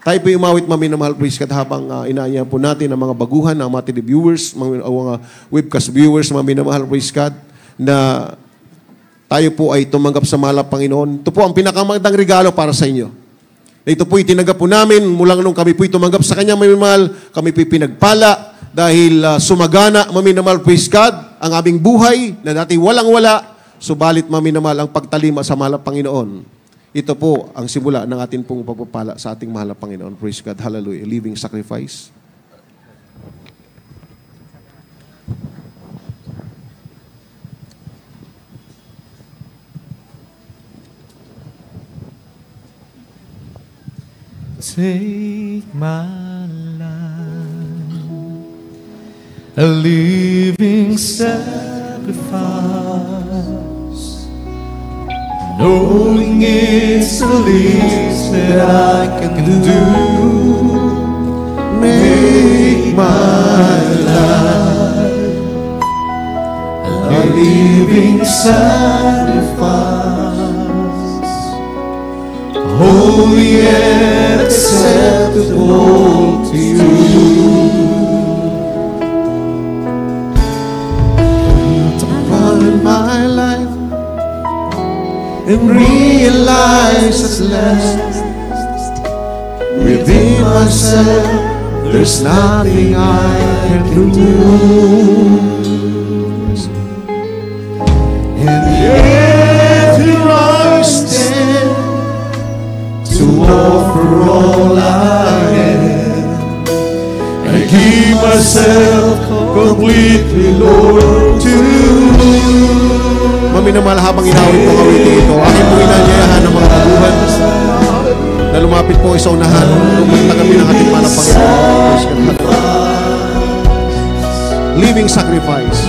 Tayo po umawit, maminamahal, praise God, habang inaanyahan po natin ang mga baguhan, ang mga televiewers, mga webcast viewers, maminamahal, praise God, na tayo po ay tumanggap sa mahal na Panginoon. Ito po ang pinakamagandang regalo para sa inyo. Ito po itinanggap po namin mula nung kami po tumanggap sa Kanya, maminamahal, kami po pinagpala dahil sumagana, maminamahal, praise God, ang aming buhay na dati walang-wala, subalit, maminamahal, ang pagtalima sa mahal na Panginoon. Ito po ang simula ng ating pong pagpapala sa ating mahal na Panginoon. Praise God. Hallelujah. Living sacrifice. Take my life, a living sacrifice, knowing it's the least that I can do. Make my life a living sacrifice, holy and acceptable to you. Upon my life and realize it's less within myself. There's nothing I can do, and yet here I stand to offer all I am. I give myself completely, Lord, to you. Maminamahal, habang inawit po awitin ito, aking po inanyayahan ng mga baguhan na lumapit po sa unahan nung magtagabi ng ating mahal na Panginoon. Living sacrifice.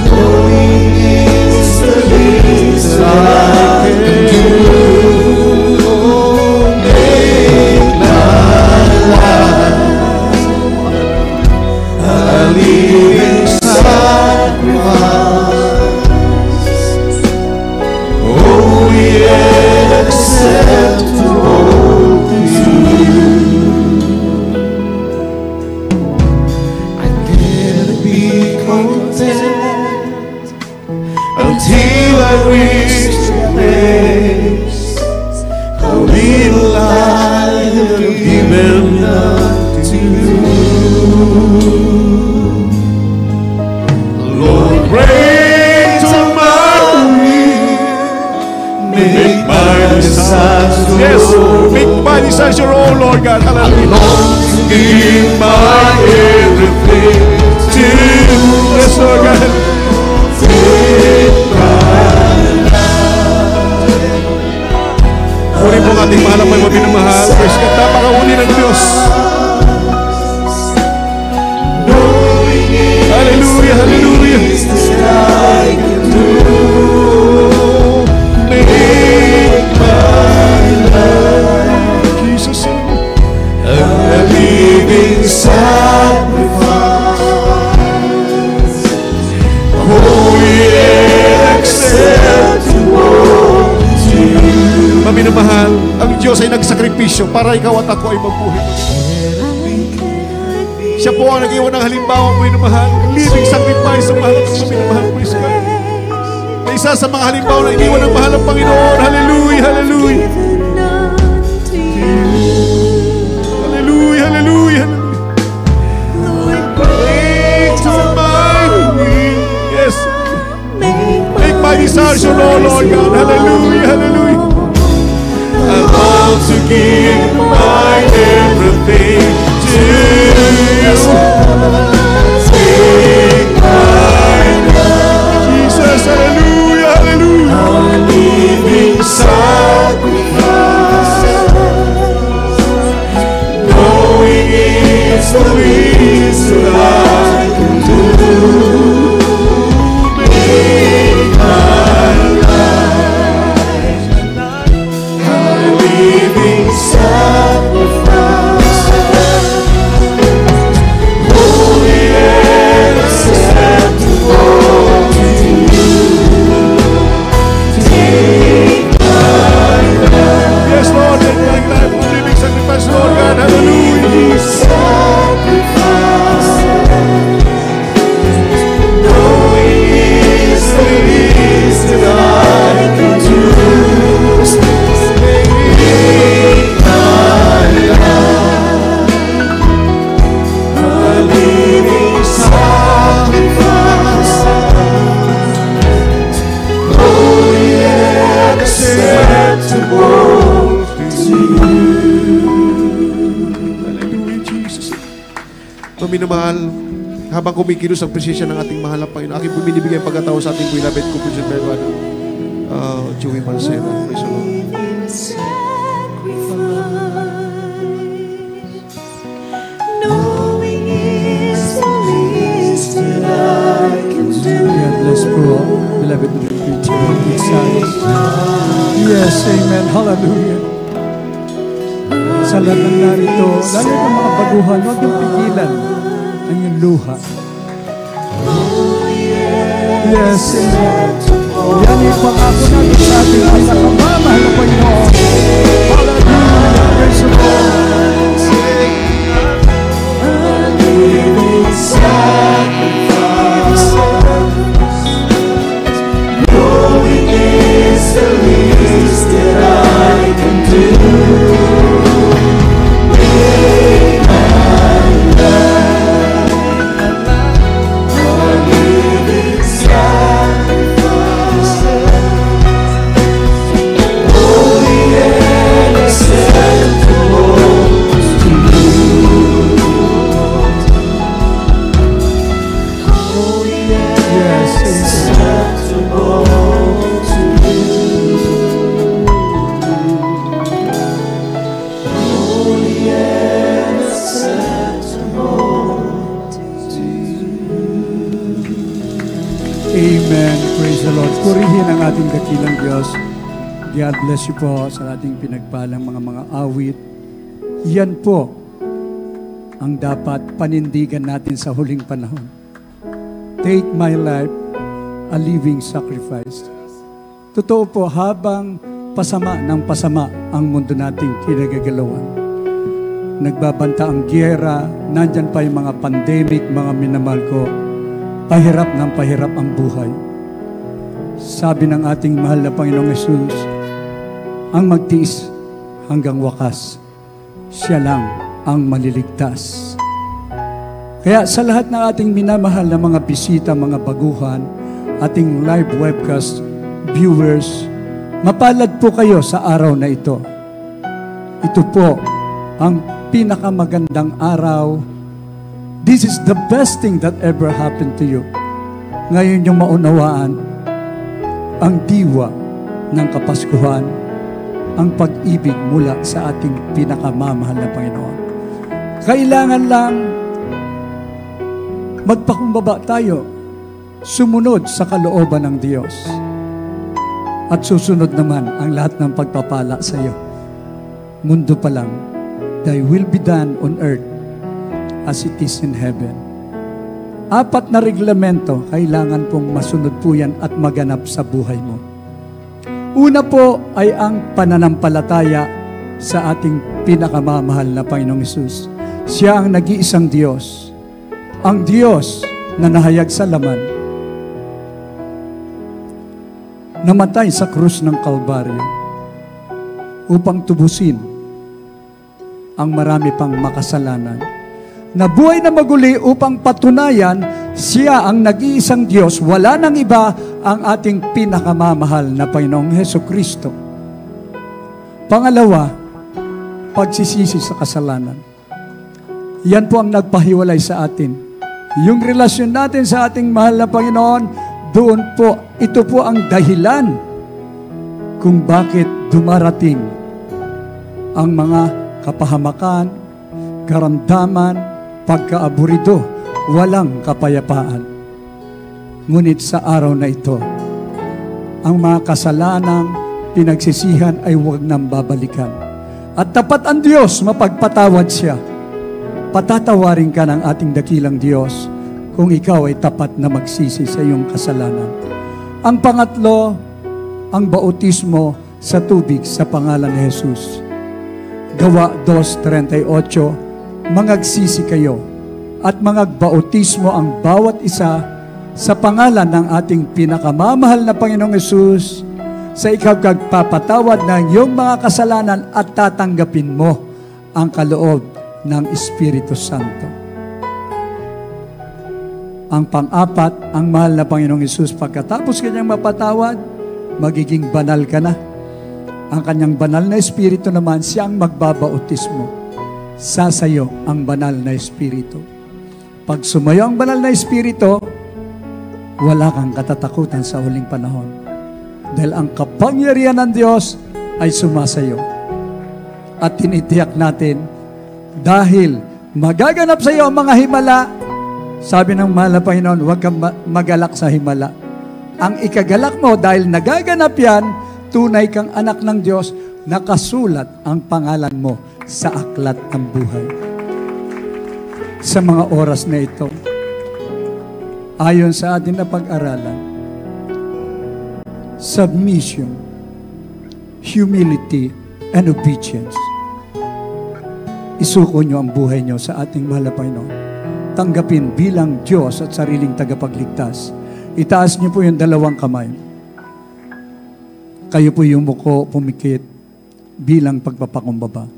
A living sacrifice, holy and acceptable to you. I can't be content until I reach the place, a little I have given unto you. Lord, break to my will, make my desires your Yes, own. make my desires your own, Lord God. I Hallelujah. long to give my everything to you. Yes, Lord God. Take my Kunin po ang ating mahal na maminamahal. Praise God. Napakauli ng Diyos. Hallelujah, hallelujah. make my life Jesus. a living sacrifice, holy and acceptable to you. Maminamahal, ang Diyos ay nagsakripisyo para ikaw at ako ay mabuhay. Siya po ang nag-iwan ng halimbawa, maminamahal. Living sacrifice ang mahal at maminamahal. Praise God. Na isa sa mga halimbawa na iniwan ng mahal ng Panginoon. Hallelujah, hallelujah. Hallelujah, hallelujah. Break to my will. Yes. Make my desires your Lord God. Hallelujah, hallelujah. I want to give my everything to you. Take my life, Jesus, hallelujah, hallelujah. a living sacrifice, knowing it's the will Habang kumikilos ang presensya ng ating mahal na Panginoon, aking binibigay ang pagkatawa sa ating beloved ko, Bishop Edward Joey Marcelo. Praise the Lord. God bless po, beloved preacher. Yes, amen. Hallelujah. Sa lahat ng narito, lalo ng mga baguhan, huwag yung pigilan ang iyong luha. Yes, amen. Yan yung pangako natin sa ating pinakamamahal na Panginoon. Hallelujah. Praise the Lord. Knowing is the least that I can do. Amen. Praise the Lord. Purihin ang ating dakilang Diyos. God bless you po sa ating pinagpalang mga awit. Yan po ang dapat panindigan natin sa huling panahon. Take my life a living sacrifice. Totoo po, habang pasama ng pasama ang mundo nating kinagagalawan. Nagbabanta ang giyera, nandyan pa yung mga pandemic, mga minamahal ko. Pahirap ng pahirap ang buhay. Sabi ng ating mahal na Panginoong Hesus, ang magtiis hanggang wakas, siya lang ang maliligtas. Kaya sa lahat ng ating minamahal na mga bisita, mga baguhan, ating live webcast viewers, mapalad po kayo sa araw na ito. Ito po ang pinakamagandang araw. This is the best thing that ever happened to you. Ngayon yung maunawaan ang diwa ng Kapaskuhan, ang pag-ibig mula sa ating pinakamamahal na Panginoon. Kailangan lang magpakumbaba tayo, sumunod sa kalooban ng Diyos. At susunod naman ang lahat ng pagpapala sa iyo. Mundo pa lang, thy will be done on earth as it is in heaven. 4 na reglamento, kailangan pong masunod po yan at maganap sa buhay mo. Una po ay ang pananampalataya sa ating pinakamamahal na Panginoong Hesus. Siya ang nag-iisang Diyos. Ang Diyos na nahayag sa laman, namatay sa krus ng Kalbaryo upang tubusin ang marami pang makasalanan. Nabuhay na maguli upang patunayan siya ang nag-iisang Diyos. Wala nang iba ang ating pinakamamahal na Panginoong Hesukristo. Pangalawa, pagsisisi sa kasalanan. Yan po ang nagpahiwalay sa atin. Yung relasyon natin sa ating mahal na Panginoon, doon po, ito po ang dahilan kung bakit dumarating ang mga kapahamakan, karamdaman, pagkaaburido, walang kapayapaan. Ngunit sa araw na ito, ang mga kasalanang pinagsisihan ay huwag nang babalikan. At tapat ang Diyos, mapagpatawad siya. Patatawarin ka ng ating dakilang Diyos kung ikaw ay tapat na magsisi sa iyong kasalanan. Ang pangatlo, ang bautismo sa tubig sa pangalan ni Jesus. Gawa 2:38, mangagsisi kayo at mangagbautismo ang bawat isa sa pangalan ng ating pinakamamahal na Panginoong Hesus sa ikapagpapatawad ng iyong mga kasalanan at tatanggapin mo ang kaloob ng Espiritu Santo. Ang pang-apat, ang mahal na Panginoong Hesus, pagkatapos kanyang mapatawad, magiging banal ka na. Ang kanyang banal na Espiritu naman, siya ang magbabautismo. Sasayo ang banal na Espiritu. Pag sumayo ang banal na Espiritu, wala kang katatakutan sa huling panahon. Dahil ang kapangyarihan ng Diyos ay sumasayo. At tinitiyak natin, dahil magaganap sa iyo ang mga himala, sabi ng mahal na Panginoon, huwag kang magalak sa himala. Ang ikagalak mo, dahil nagaganap yan, tunay kang anak ng Diyos, nakasulat ang pangalan mo sa aklat ng buhay. Sa mga oras na ito, ayon sa atin na pag-aralan, submission, humility, and obedience. Isuko nyo ang buhay nyo sa ating mahal na Panginoon. Tanggapin bilang Diyos at sariling tagapagligtas. Itaas nyo po yung dalawang kamay. Kayo po yung muko pumikit bilang pagpapakumbaba.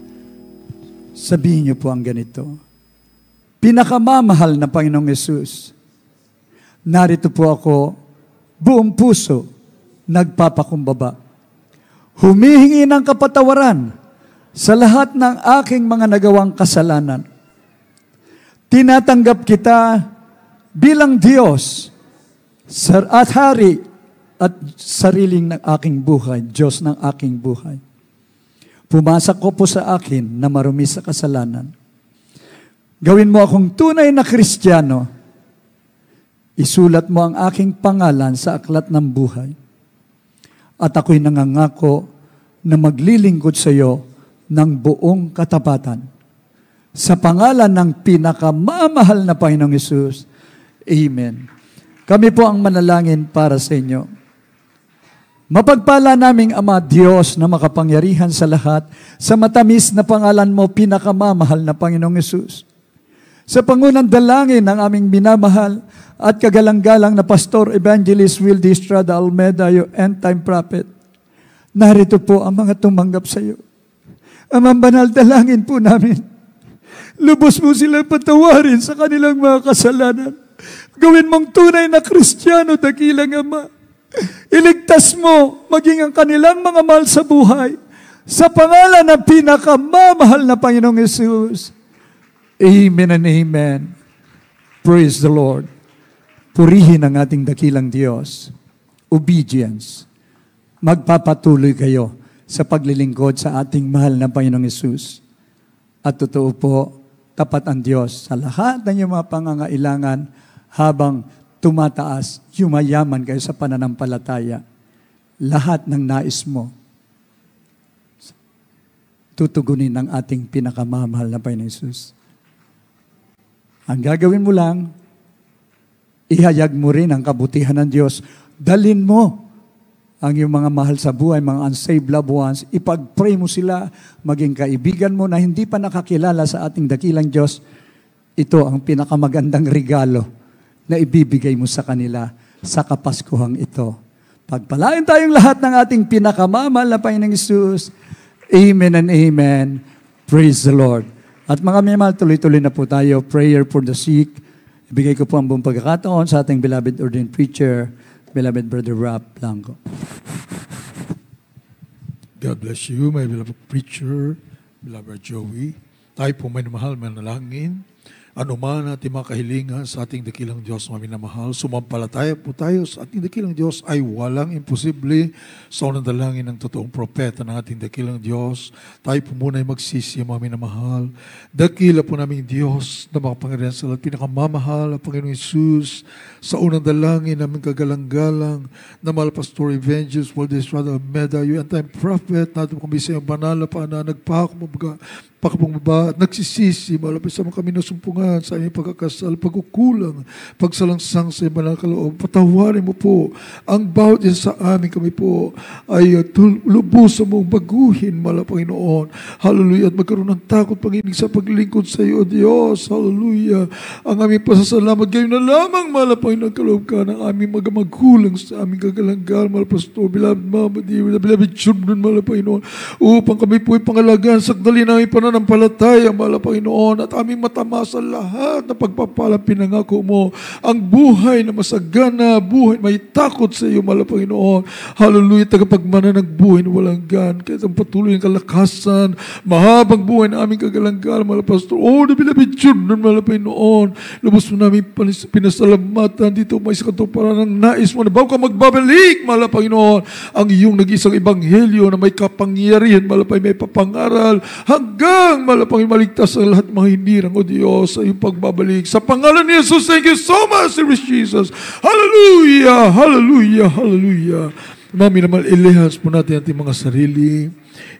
Sabihin nyo po ang ganito. Pinakamamahal na Panginoong Yesus, narito po ako, buong puso, nagpapakumbaba. Humihingi ng kapatawaran sa lahat ng aking mga nagawang kasalanan. Tinatanggap kita bilang Diyos at Hari at sariling ng aking buhay, Diyos ng aking buhay. Pumasak ko po sa akin na marumi sa kasalanan. Gawin mo akong tunay na Kristiyano. Isulat mo ang aking pangalan sa aklat ng buhay. At ako'y nangangako na maglilingkod sa iyo ng buong katapatan. Sa pangalan ng pinakamamahal na Panginoong Yesus. Amen. Kami po ang manalangin para sa inyo. Mapagpala naming Ama Diyos na makapangyarihan sa lahat, sa matamis na pangalan mo, pinakamamahal na Panginoong Yesus. Sa pangunang dalangin ng aming minamahal at kagalang-galang na Pastor Evangelist Will D. Estrada Almeda, yung end-time prophet, narito po ang mga tumanggap sa iyo. Amang banal, dalangin po namin. Lubos mo silang patawarin sa kanilang mga kasalanan. Gawin mong tunay na Kristiyano, dakilang Ama. Iligtas mo maging ang kanilang mga mahal sa buhay sa pangalan ng pinakamamahal na Panginoong Yesus. Amen and amen. Praise the Lord. Purihin ang ating dakilang Diyos. Obedience. Magpapatuloy kayo sa paglilingkod sa ating mahal na Panginoong Yesus. At totoo po, tapat ang Diyos sa lahat ng iyong mga pangangailangan habang tumataas, yumayaman kayo sa pananampalataya. Lahat ng nais mo, tutugunin ng ating pinakamamahal na Panginoong Yesus. Ang gagawin mo lang, ihayag mo rin ang kabutihan ng Diyos. Dalin mo ang iyong mga mahal sa buhay, mga unsaved loved ones. Ipag-pray mo sila, maging kaibigan mo na hindi pa nakakilala sa ating dakilang Diyos. Ito ang pinakamagandang regalo na ibibigay mo sa kanila sa Kapaskuhang ito. Pagpalain tayong lahat ng ating pinakamamahal na Panginoong Yesus. Amen and amen. Praise the Lord. At mga minamahal, tuloy-tuloy na po tayo. Prayer for the sick. Ibigay ko po ang buong pagkakataon sa ating beloved ordained preacher, beloved Brother Rob Blanco. God bless you, my beloved preacher, beloved Joey. Tayo po may mahal, manalangin. Ano man ating mga kahilingan sa ating dakilang Diyos, mga minamahal, sumampalataya po tayo sa ating dakilang Diyos ay walang imposible sa unang dalangin ng totoong propeta ng ating dakilang Diyos. Tayo po muna ay magsisi, mga minamahal. Dakila po namin Diyos na makapangyarihan sa lahat, pinakamamahal ang Panginoong Yesus sa unang dalangin namin kagalang-galang na mahal Pastor Evangelist Will D. Estrada Almeda, yung end-time prophet, natin kami sa iyong banal na paana, pakapangmaba at nagsisisi, malapit sa mga kami nasumpungan sa aming pagkakasal, pagkukulang, pagsalangsang sa iyong banal kaloob. Patawarin mo po ang bawat isa sa amin, kami po ay lubusan mong baguhin, mahal Panginoon. Hallelujah. At magkaroon ng takot, Panginoon, sa paglingkod sa iyo, Diyos. Hallelujah. Ang aming pasasalamat gayon na lamang, mahal Panginoon, kaloob ka ng aming magamagulang sa aming kagalang-gal, mahal Pastor, beloved Mama, beloved children, mahal Panginoon, upang kami po ay pangalagaan sa dali namin pananampalataya, mahal Panginoon, at aming matamasan lahat na pagpapalang pinangako mo. Ang buhay na masagana, buhay may takot sa iyo, mahal na Panginoon. Hallelujah, tagapagmana ng buhay na walang gan. Kahit ang patuloy ng kalakasan, mahabang buhay na aming kagalang-galang, mahal na Pastor. Oh, na bilabid yun, mahal na Panginoon. Lubos mo namin pinasalamatan dito, may sa katuparan ng nais mo na bago ka magbabalik, mahal na Panginoon, ang iyong nag-isang ebanghelyo na may kapangyarihan, mahal na Panginoon, may papangaral, hanggang mahal na Panginoon, maligtas sa lahat mga hinirang, O Diyos, sa iyong pagbabalik. Sa pangalan ni Jesus, thank you so much, Jesus. Hallelujah, hallelujah, hallelujah. Mami naman, ilihans po natin ating mga sarili.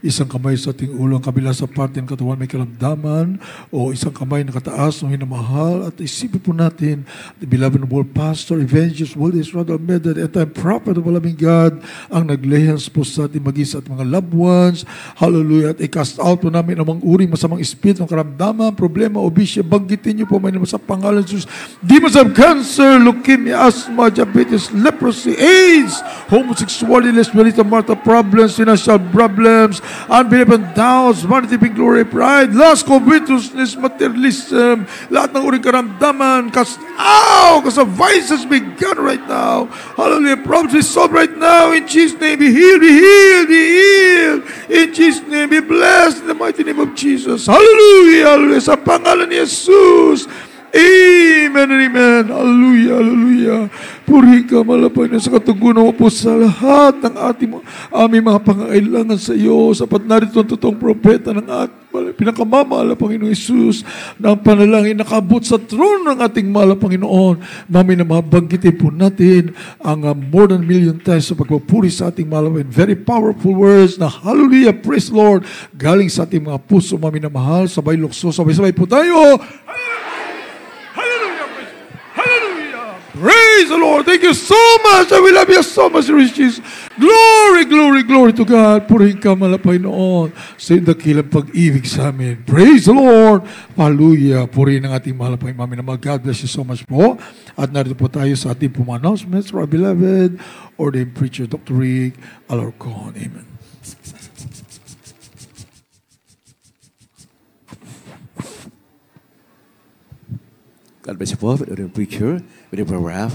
Isang kamay sa ating ulo, ang kabila sa parte ng katawan may karamdaman, o isang kamay na kataas ng hinamahal, at isipin po natin, the beloved noble pastor, evangelist, Willis Rodal Medad, at time prophet of Alaming God, ang naglehans po sa ating mag-isa at mga loved ones. Hallelujah. At i-cast out po namin ang mga uring masamang espiritu ng karamdaman, problema, obesya, banggitin niyo po may naman sa pangalan ng Jesus. Demons of cancer, leukemia, asthma, diabetes, leprosy, AIDS, homosexuality, lesbianism, marital problems, financial problems, unbelief and doubts, vanity, being glory, pride, lust, covetousness, materialism, lahat ng uring karamdaman, cast out, because the vices be gone right now. Hallelujah. Problems be solved right now. In Jesus' name, be healed, be healed, be healed. In Jesus' name, be blessed in the mighty name of Jesus. Hallelujah, hallelujah. Sa pangalan ni Jesus. Amen and amen. Hallelujah, hallelujah. Puri ka, malapay na sa katugunan mo po sa lahat ng aming mga pangailangan sa iyo. Sapat narito ang totoong propeta ng pinakamamahal na Panginoong Isus na ang panalangin nakabot sa trono ng ating mahal na Panginoon. Mami na mabanggitin po natin ang more than million times sa pagpupuri sa ating mahal na very powerful words na hallelujah, praise Lord, galing sa ating mga puso, mami na mahal. Sabay lukso, sabay-sabay po tayo. Praise the Lord. Thank you so much. I will love you so much, Jesus. Glory, glory, glory to God. Purihin ka, malapay noon sa iyong dakilang pag-ibig sa amin. Praise the Lord. Hallelujah. Purihin ang ating malapay mami na mga God bless you so much po. At narito po tayo sa ating announcements for our beloved ordained preacher, Dr. Rick Alarcon. Amen. God bless you po, ordained preacher, with Brother Raf.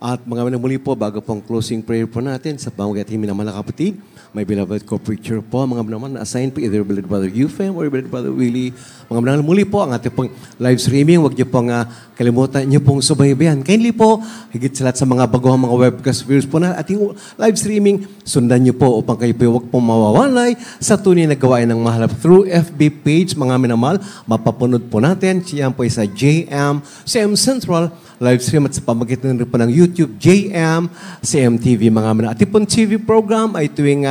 At mga muli po, bago pong closing prayer po natin sa pamamagitan ng mga kapatid, may beloved co-preacher po, mga naman na-assign po, either beloved Brother Euphem or beloved Brother Willie. Mga muli po, ang ating pong live streaming, huwag niyo pong kalimutan niyo pong subaybayan. Kindly po, higit sa lahat sa mga baguhang mga webcast viewers po na ating live streaming, sundan niyo po upang kayo po huwag pong mawawalay sa tunay na gawain ng mahalap through FB page, mga minamahal, mapapunod po natin. Siyan po ay sa JM Central live stream at sa pamagitan rin po ng YouTube, JM, CMTV, mga mga. At ipon TV program ay tuwing,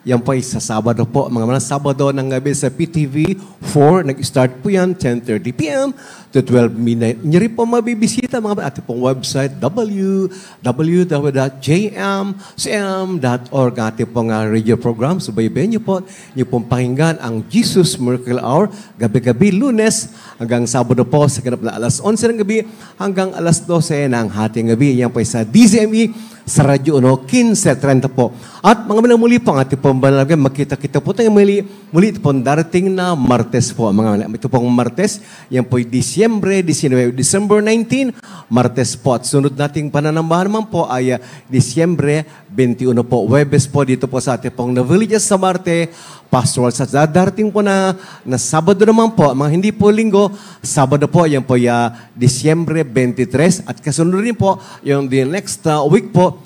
yan po ay sa Sabado po, mga Sabado ng gabi sa PTV 4, nag-start po yan, 10:30 p.m. to 12 midnight. Inyo rin po mabibisita, mga ating pong website, www.jmcm.org, ating pong radio program. Subaybayan niyo po, niyo pong pakinggan ang Jesus Miracle Hour, gabi-gabi, Lunes, hanggang Sabado po, sa ganap na alas 11 ng gabi, hanggang alas 12 ng hating gabi. Yan po ay sa DZME, sa Radyo 1, 15:30 po. At mga muli po, ang ating pong banalagay, magkita-kita po tayo muli ito pong darating na Martes po. Ito pong Martes, yan po ay December 19, Martes po. At sunod nating pananambahan naman po ay Disyembre 21 po. Webes po dito po sa ating pong Navillas sa Marte, pastoral sa darating po na Sabado naman po, mga hindi po linggo, Sabado po, yan po ay Disyembre 23. At kasunod rin po, yung the next week po,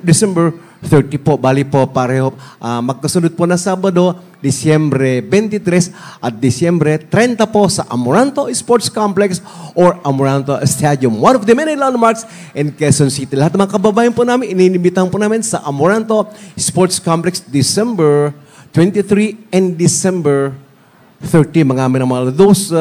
December 30 po. Bali po, pareho, magkasunod po na Sabado, Disyembre 23 at Disyembre 30 po sa Amoranto Sports Complex or Amoranto Stadium. One of the many landmarks in Quezon City. Lahat ng mga kababayan po namin, ininibitahan po namin sa Amoranto Sports Complex December 23 and December 30, mga minamahal. Those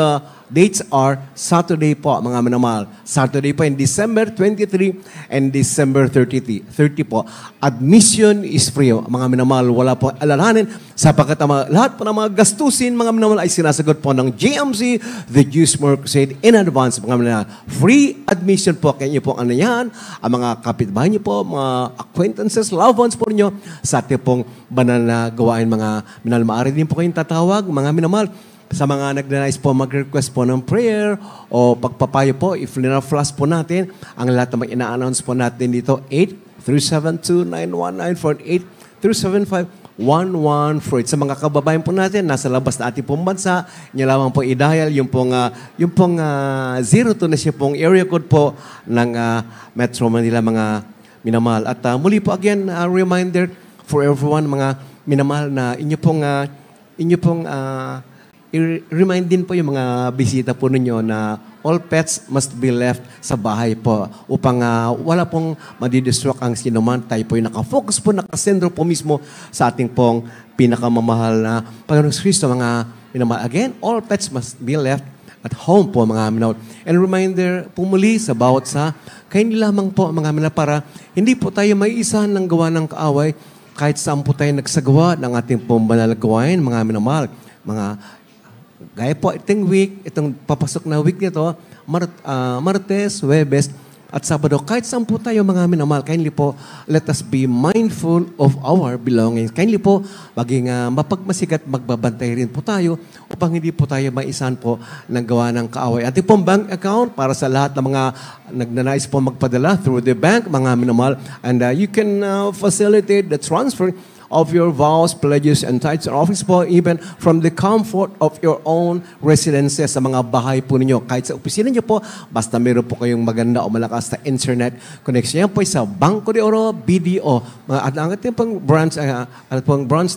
dates are Saturday po, mga minamahal. Saturday po in December 23 and December 30 po. Admission is free, mga minamahal. Wala po alalahanin sapagkat lahat po ng mga gastusin, mga minamahal, ay sinasagot po ng JMC, the Jews More Crusade, in advance, mga minamahal. Free admission po. Kaya niyo po ano yan, ang mga kapitbahay niyo po, mga acquaintances, loved ones po niyo sa ating pong banal na gawain, mga minamahal. Maaari din po kayong tatawag, mga minamahal. sa mga nagnanais po mag-request po ng prayer o pagpapayo po, if flash po natin, ang lahat na ina-announce po natin dito, 8372918, 375-1148. Sa mga kababayan po natin, nasa labas na ating pong bansa, niya lamang po i-dial yung pong 02 na siya pong area code po ng Metro Manila, mga minamahal. At muli po again, reminder for everyone, mga minamahal, na inyo pong i-remind din po yung mga bisita po ninyo na all pets must be left sa bahay po upang wala pong madidistract ang sinuman. Tayo po yung nakafocus po, nakasentro po mismo sa ating pong pinakamamahal na Panginoong Kristo, mga minamahal. Again, all pets must be left at home po, mga minamahal. And reminder po muli sa bawat kayo lamang po, mga minamahal, para hindi po tayo may isa ng gawa ng kaaway kahit saan po tayo nagsagawa ng ating pong banal gawain, mga minamahal. Gaya po itong week, itong papasok na week nito, Martes, Huwebes, at Sabado, kahit saan po tayo, mga minamahal, kindly po, let us be mindful of our belongings. Kindly po, maging mapagmasikat, magbabantay rin po tayo upang hindi po tayo maisan po ng gawa ng kaaway. Ating pong bank account para sa lahat ng mga nagnanais po magpadala through the bank, mga minamahal, and you can facilitate the transfer of your vows, pledges, and tithes and offerings po, even from the comfort of your own residences, sa mga bahay po ninyo. Kahit sa opisina niyo po, basta meron po kayong maganda o malakas na internet connection. Yan po sa Bangko de Oro, BDO. At ang ating pong branch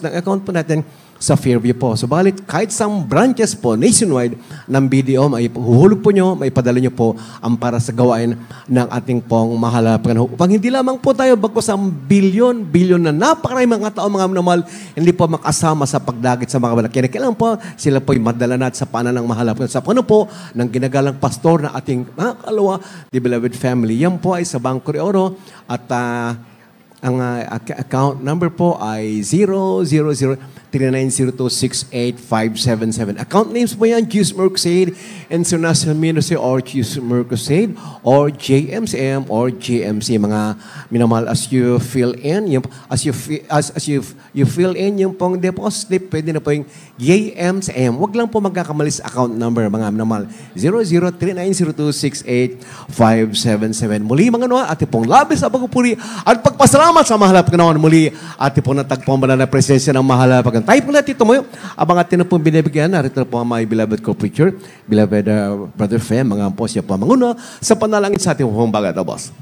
ng account po natin sa Fairview po. Subalit, kahit sa branches po nationwide ng BDO, maihuhulog po nyo, maipadala nyo po ang para sa gawain ng ating pong mahal na Panginoon. Upang hindi lamang po tayo bagkos ang bilyon na napakaraming mga tao, mga minamahal, hindi po makasama sa pagdagit sa mga balak. Kailangan po sila po'y madala natin sa paanan ng mahal na Panginoon. Sa Panginoon po, ng ginagalang pastor na ating mga kalawa, the beloved family. Yan po ay sa Bangko de Oro at ang account number po ay 000-3902-68577. Account names po yan, Gismer Crusade, International Ministry, or Gismer Crusade, or JMCM, or GMC. Mga minamahal, as you fill in, as you fill in yung pong deposit slip, pwede na po yung JMCM. Huwag lang po magkakamali sa account number, mga minamahal. 003-902-68577. Muli, mga noa, ating pong labis na pagpupuri at pagpasalamat sa mahal na Panginoon. Muli, ating pong natagpong banal na presensya ng mahal na Panginoon. Tayo po natin tumayo. Abang atin na pong binibigyan, narito po ang my beloved co-preacher, beloved Brother Fem, mga po siya po manguna sa panalangin sa ating pong bagat, boss.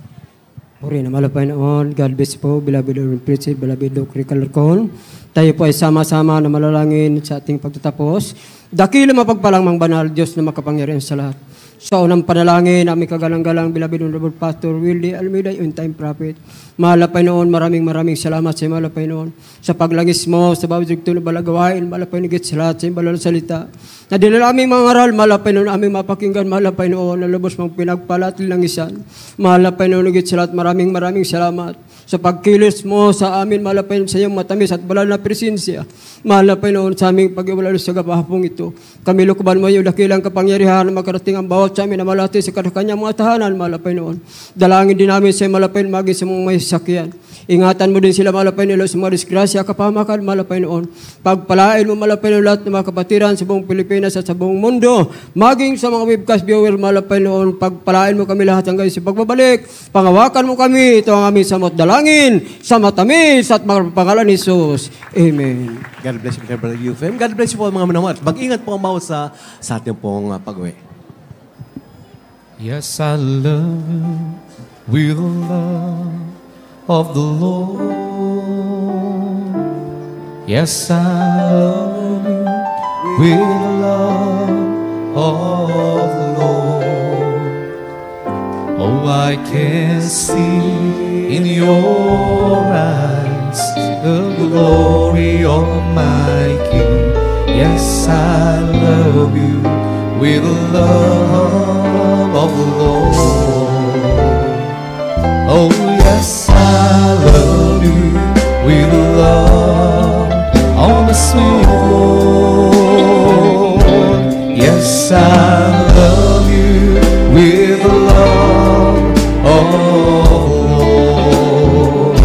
Puri na mahal na Panginoon. God bless po, beloved preacher, beloved Dr. Calarcon. Tayo po ay sama-sama na malalangin sa ating pagtatapos. Dakila mapagpalang mang banal, Diyos na makapangyarihan sa lahat. Sa unang panalangin, aming kagalang-galang, beloved Honorable Pastor Willie Almeida, on-time prophet. Mahal na Panginoon, maraming salamat sa mahal na Panginoon. Sa paglangis mo, sa bawat jugto na balagawain, mahal na Panginoon, sa lahat, sa balal salita. Na dinala aming mga aral, mahal na Panginoon, aming mapakinggan, mahal na Panginoon, na lubos mong pinagpalatil ng isan. Mahal na Panginoon, sa lahat, maraming salamat. Sa pagkilos mo sa amin, mahal na Panginoon, sa iyong matamis at balal na presensya. Mahal na Panginoon, sa aming pag-iwalalo sa gapahapong ito. Kami lukuban mo yung dakilang kapangyarihan na makarating ang bawat sa amin na malati sa kanyang mga tahanan, mahal na Panginoon. Dalangin din namin sa mahal na Panginoon, maging sa mga may sakyan. Ingatan mo din sila, mahal na Panginoon, sa mga disgrasya, kapahamakan, mahal na Panginoon. Pagpalain mo, mahal na Panginoon, lahat ng mga kapatiran sa buong Pilipinas at sa buong mundo. Maging sa mga webcast viewer, mahal na Panginoon, pagpalain mo kami lahat hanggang sa pagbabalik. Pangawakan mo kami, ito ang aming samot dalangin, sa matamis at mga pangalan ni Jesus. Amen. God bless you, Brother Euphem. God bless you po, mga minamahal. Mag-ingat po ang bawat sa ating pong pag-uwi. Yes, I love you with the love of the Lord. Yes, I love you with the love of the Lord. Oh, I can see in your eyes the glory of my King. Yes, I love you with the love of the Lord. Oh, yes, I love you with the love of the sweet Lord. Yes, I love you with the love of the Lord.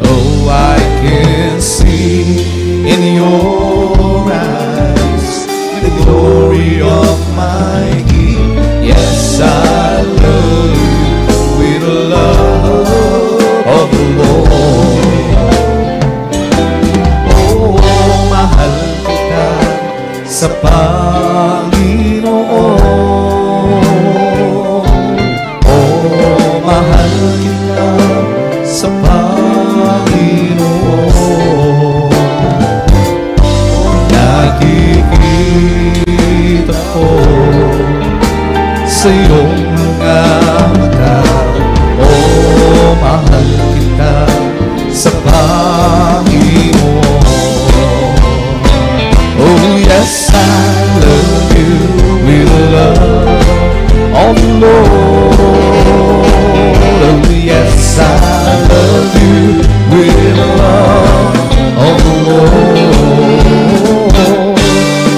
Oh, I can see in your eyes the glory mahal kita sa Panginoon. Nakikita ko sa iyong mga mata, oh, mahal kita sa Panginoon. Oh yes, I love you with the love of the Lord. Oh yes, I love you with the love of the Lord.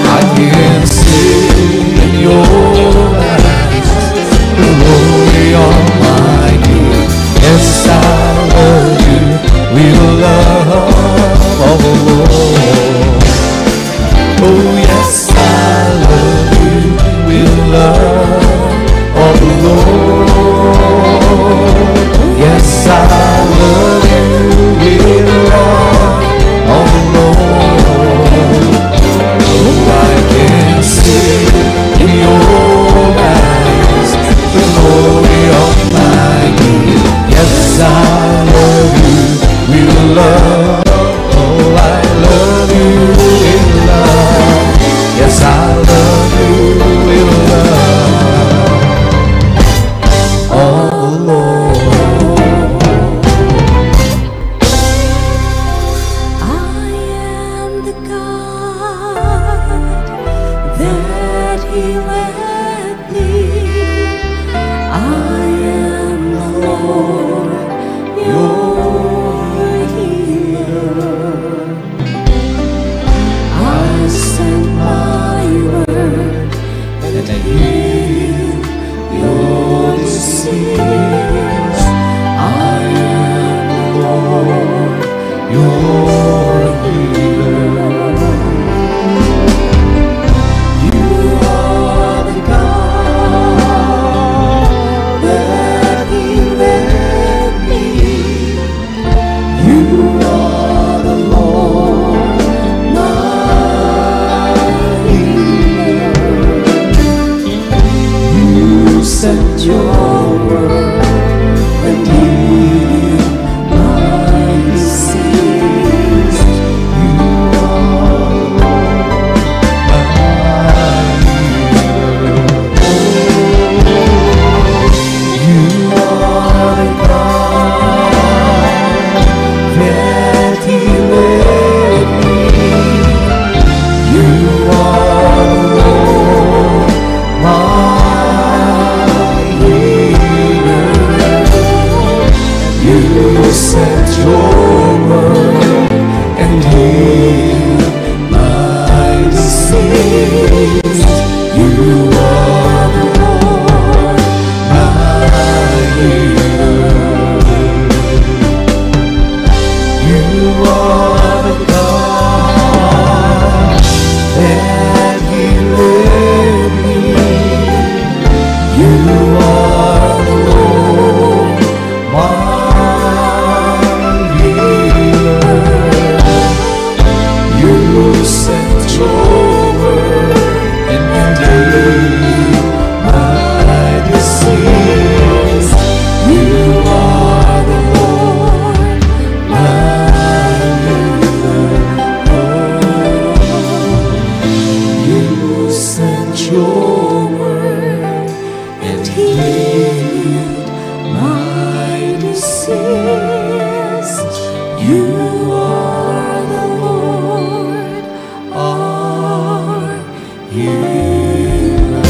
I can see in your eyes the glory of my King. Yes, I love you with the love of the Lord. Oh yes, I love you with the love of the Lord. Yes, I love you with the love of the Lord. Oh, I can see in your eyes the glory of my King. Yes, I love you with the love. Oh, I love you with love. Yes, I love you with love. Oh Lord, I am the God that He led thee. I am the Lord, your healer. I send my word and heal your disease. I am the Lord, your healer. You are the God that He led me. You are the Lord, my healer. You sent your word and healed my disease. You are the Lord, my healer. You are the God that He led me. You are the Lord, my healer. You sent your word and healed my disease. You are the Lord, my healer. You are the God that He led me. You are the Lord, my healer. You sent your word and healed my disease. You are the Lord, my healer. You sent your word and healed my disease. You are the Lord, our healer.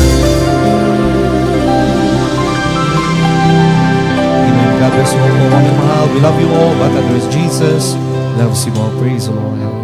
Amen. God bless you all, mga mahal. We love you all, but that is Jesus loves you all. Praise the Lord.